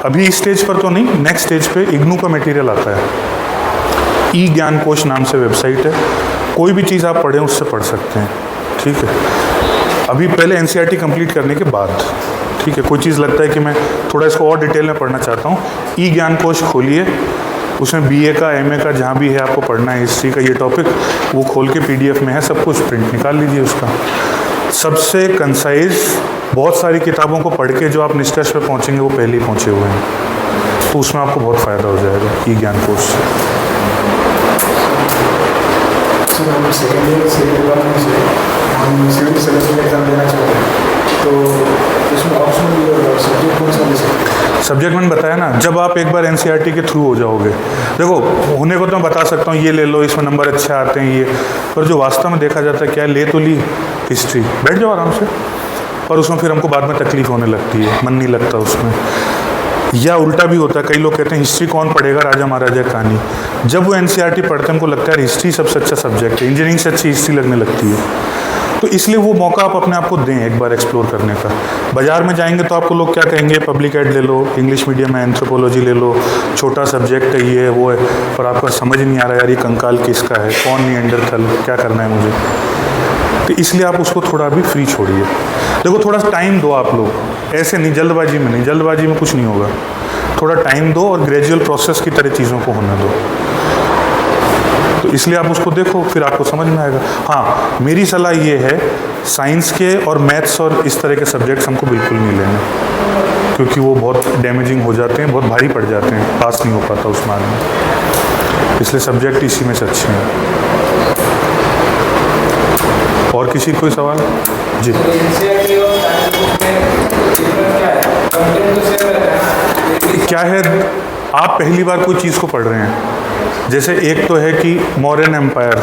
अभी इस स्टेज पर तो नहीं, नेक्स्ट स्टेज पे इग्नू का मटेरियल आता है। ई ज्ञान कोश नाम से वेबसाइट है, कोई भी चीज़ आप पढ़ें उससे पढ़ सकते हैं। ठीक है, अभी पहले एनसीईआरटी कंप्लीट करने के बाद, ठीक है, कोई चीज़ लगता है कि मैं थोड़ा इसको और डिटेल में पढ़ना चाहता हूँ, ई ज्ञान कोश खोलिए, उसमें बीए का एमए का जहाँ भी है आपको पढ़ना है हिस्ट्री का ये टॉपिक, वो खोल के पीडीएफ में है सब कुछ, प्रिंट निकाल लीजिए उसका। सबसे कंसाइज, बहुत सारी किताबों को पढ़ के जो आप निष्कर्ष पे पहुँचेंगे वो पहले ही पहुँचे हुए हैं, तो उसमें आपको बहुत फ़ायदा हो जाएगा ई ज्ञान कोश से। सर हम सेकेंड ईयर सिविल डिपार्टमेंट से हम सिविल सर्विस का एग्ज़ाम देना चाहते हैं, तो इसमें ऑप्शनल सब्जेक्ट कौन सा ले सकते हैं? सब्जेक्ट मैंने बताया ना, जब आप एक बार एनसीईआरटी के थ्रू हो जाओगे, देखो होने को तो मैं बता सकता हूँ ये ले लो इसमें नंबर अच्छे आते हैं ये, पर जो वास्तव में देखा जाता है क्या ले तो ली हिस्ट्री, बैठ जाओ आराम से, और उसमें फिर हमको बाद में तकलीफ होने लगती है, मन नहीं लगता उसमें। या उल्टा भी होता है, कई लोग कहते हैं हिस्ट्री कौन पढ़ेगा राजा महाराजा कहानी। जब वो एनसीईआरटी पढ़ते हैं उनको लगता है हिस्ट्री सबसे अच्छा सब्जेक्ट है, इंजीनियरिंग से अच्छी हिस्ट्री लगने लगती है। तो इसलिए वो मौका आप अपने आप को दें एक बार एक्सप्लोर करने का। बाजार में जाएंगे तो आपको लोग क्या कहेंगे, पब्लिक एड ले लो, इंग्लिश मीडियम है, एंथ्रोपोलॉजी ले लो, छोटा सब्जेक्ट है ये है वो है, पर आपको समझ नहीं आ रहा यार ये कंकाल किसका है, कौन निएंडरथल, क्या करना है मुझे। तो इसलिए आप उसको थोड़ा भी फ्री छोड़िए। देखो थोड़ा टाइम दो आप लोग, ऐसे नहीं जल्दबाजी में नहीं, जल्दबाजी में कुछ नहीं होगा। थोड़ा टाइम दो और ग्रेजुअल प्रोसेस की तरह चीज़ों को होने दो। तो इसलिए आप उसको देखो, फिर आपको समझ में आएगा। हाँ, मेरी सलाह ये है, साइंस के और मैथ्स और इस तरह के सब्जेक्ट्स हमको बिल्कुल नहीं लेने, क्योंकि वो बहुत डैमेजिंग हो जाते हैं, बहुत भारी पड़ जाते हैं, पास नहीं हो पाता उस मान में। इसलिए सब्जेक्ट इसी में से अच्छे हैं। और किसी कोई सवाल? जी, क्या है, आप पहली बार कोई चीज़ को पढ़ रहे हैं, जैसे एक तो है कि मौर्यन एम्पायर,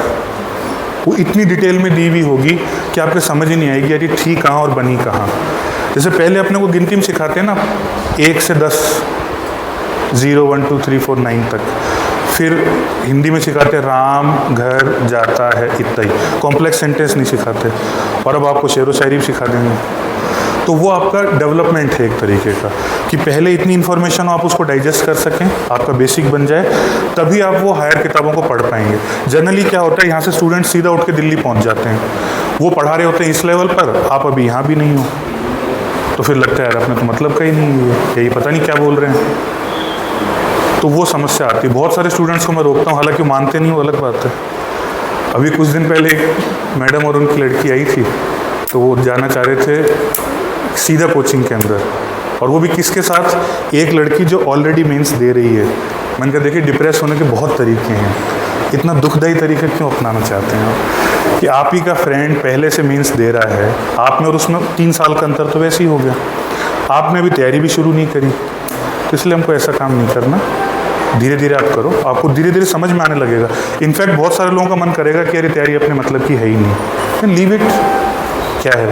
वो इतनी डिटेल में दी हुई होगी कि आपको समझ ही नहीं आएगी यार ये थी कहाँ और बनी कहाँ। जैसे पहले अपने को गिनती में सिखाते हैं ना 1 से 10, 0 1 2 3 4 9 तक, फिर हिंदी में सिखाते हैं राम घर जाता है, इतना ही, कॉम्प्लेक्स सेंटेंस नहीं सिखाते। और अब आपको शेरो शायरी भी सिखा देंगे। तो वो आपका डेवलपमेंट है एक तरीके का, कि पहले इतनी इन्फॉर्मेशन आप उसको डाइजेस्ट कर सकें, आपका बेसिक बन जाए, तभी आप वो हायर किताबों को पढ़ पाएंगे। जनरली क्या होता है, यहाँ से स्टूडेंट सीधा उठ के दिल्ली पहुँच जाते हैं, वो पढ़ा रहे होते हैं इस लेवल पर, आप अभी यहाँ भी नहीं हो, तो फिर लगता है यार अपने तो मतलब का ही नहीं है, यही पता नहीं क्या बोल रहे हैं। तो वो समस्या आती है। बहुत सारे स्टूडेंट्स को मैं रोकता हूँ, हालांकि मानते नहीं, वो अलग बात है। अभी कुछ दिन पहले एक मैडम और उनकी लड़की आई थी, तो वो जाना चाह रहे थे सीधा कोचिंग के अंदर, और वो भी किसके साथ, एक लड़की जो ऑलरेडी मेंस दे रही है। मैंने कहा देखिए डिप्रेस होने के बहुत तरीके हैं, इतना दुखदायी तरीका क्यों अपनाना चाहते हैं कि आप ही का फ्रेंड पहले से मेंस दे रहा है, आप में और उसमें 3 साल का अंतर तो वैसे ही हो गया, आपने अभी तैयारी भी शुरू नहीं करी। तो इसलिए हमको ऐसा काम नहीं करना, धीरे धीरे आप करो, आपको धीरे धीरे समझ में आने लगेगा। इनफैक्ट बहुत सारे लोगों का मन करेगा कि अरे तैयारी अपने मतलब की है ही नहीं, लीव इट, क्या है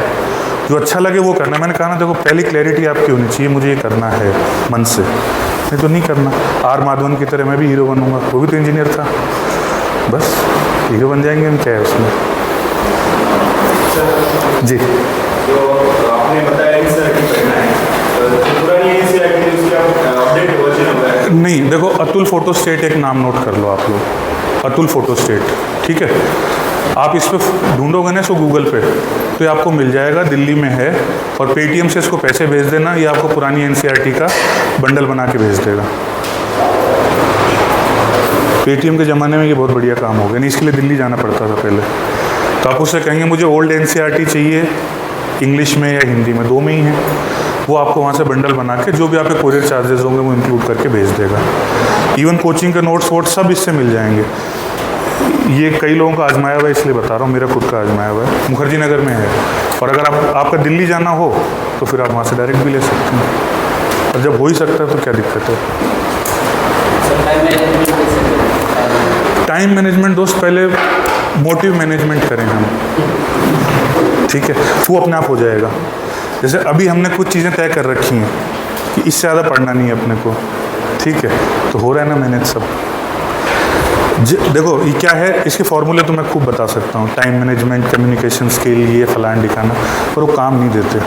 जो अच्छा लगे वो करना। मैंने कहा ना देखो पहली क्लैरिटी आपकी होनी चाहिए, मुझे ये करना है मन से, नहीं तो नहीं करना। आर माधवन की तरह मैं भी हीरो बनूंगा, वो भी तो इंजीनियर था, बस हीरो बन जाएंगे हम, क्या है उसमें। जी, जो आपने बताया नहीं देखो अतुल फोटो स्टेट एक नाम नोट कर लो आप लोग, अतुल फोटोस्टेट, ठीक है। आप इस पर ढूंढोगे ना इसको गूगल पे, तो ये आपको मिल जाएगा, दिल्ली में है। और पेटीएम से इसको पैसे भेज देना, ये आपको पुरानी एनसीईआरटी का बंडल बना के भेज देगा। पेटीएम के ज़माने में ये बहुत बढ़िया काम हो गया, नहीं इसके लिए दिल्ली जाना पड़ता था पहले। तो आप उससे कहेंगे मुझे ओल्ड एनसीईआरटी चाहिए, इंग्लिश में या हिंदी में, दो में ही है, वो आपको वहाँ से बंडल बना के जो भी आपके कोरियर चार्जेस होंगे वो इंक्लूड करके भेज देगा। इवन कोचिंग के नोट्स वोट्स सब इससे मिल जाएंगे। ये कई लोगों का आजमाया हुआ है, इसलिए बता रहा हूँ, मेरा खुद का आजमाया हुआ है, मुखर्जी नगर में है। और अगर आपका दिल्ली जाना हो तो फिर आप वहाँ से डायरेक्ट भी ले सकते हैं, और जब हो ही सकता है तो क्या दिक्कत है। टाइम मैनेजमेंट दोस्त, पहले मोटिव मैनेजमेंट करें हम, ठीक है, वो अपने आप हो जाएगा। जैसे अभी हमने कुछ चीज़ें तय कर रखी हैं कि इससे ज़्यादा पढ़ना नहीं है अपने को, ठीक है, तो हो रहा है ना मैनेज सब। देखो ये क्या है, इसके फॉर्मूले तो मैं खूब बता सकता हूँ, टाइम मैनेजमेंट, कम्युनिकेशन स्किल, ये फलान दिखाना, पर वो काम नहीं देते,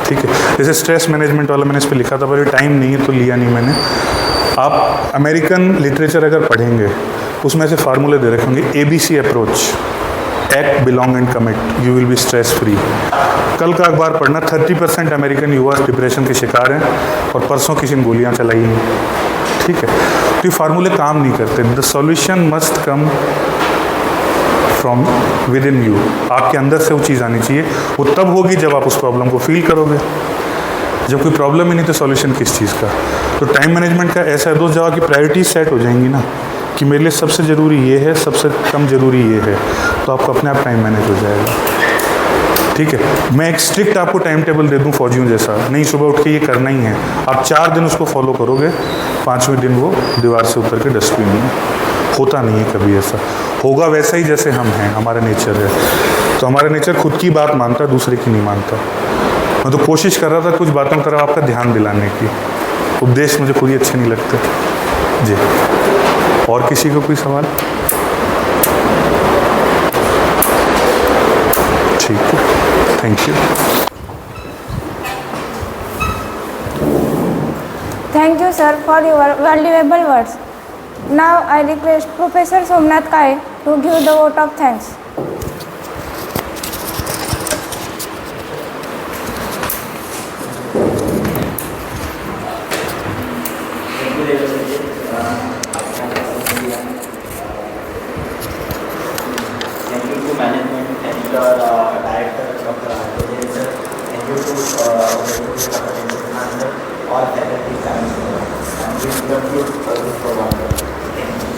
ठीक है। जैसे स्ट्रेस मैनेजमेंट वाला मैंने इस पर लिखा था, पर ये टाइम नहीं है तो लिया नहीं मैंने। आप अमेरिकन लिटरेचर अगर पढ़ेंगे उसमें से फार्मूले दे रखे होंगे, ABC approach, act, belong and commit, you will be stress free. कल का अखबार पढ़ना, 30% अमेरिकन युवा डिप्रेशन के शिकार हैं और परसों किसी ने गोलियां चलाई हैं, ठीक है। तो ये फार्मूले काम नहीं करते। The solution must come from with in you, आपके अंदर से वो चीज़ आनी चाहिए। वो तब होगी जब आप उस प्रॉब्लम को फील करोगे। जब कोई प्रॉब्लम ही नहीं तो सॉल्यूशन किस चीज़ का। तो टाइम मैनेजमेंट का ऐसा है दोस्त, जब आपकी प्रायोरिटीज सेट हो जाएंगी ना कि मेरे लिए सबसे ज़रूरी ये है, सबसे कम ज़रूरी ये है, तो आपका अपने आप टाइम मैनेज हो जाएगा, ठीक है। मैं एक स्ट्रिक्ट आपको टाइम टेबल दे दूं फौजियों जैसा, नहीं सुबह उठ के ये करना ही है, आप 4 दिन उसको फॉलो करोगे, 5वें दिन वो दीवार से उतर के डस्टबिन में। होता नहीं है कभी ऐसा, होगा वैसा ही जैसे हम हैं, हमारा नेचर है। तो हमारा नेचर खुद की बात मानता है, दूसरे की नहीं मानता। मैं तो कोशिश कर रहा था कुछ बातों की तरफ आपका ध्यान दिलाने की, उपदेश मुझे खुद ही अच्छे नहीं लगते जी। और किसी को कोई सवाल? ठीक है, thank you. Thank you, sir, for your valuable words. Now I request Professor Somnath Kai to give the vote of thanks. Thank you to management, thank you to director Dr. Ajay sir, thank you to all faculty, and we love you for one. Thank you.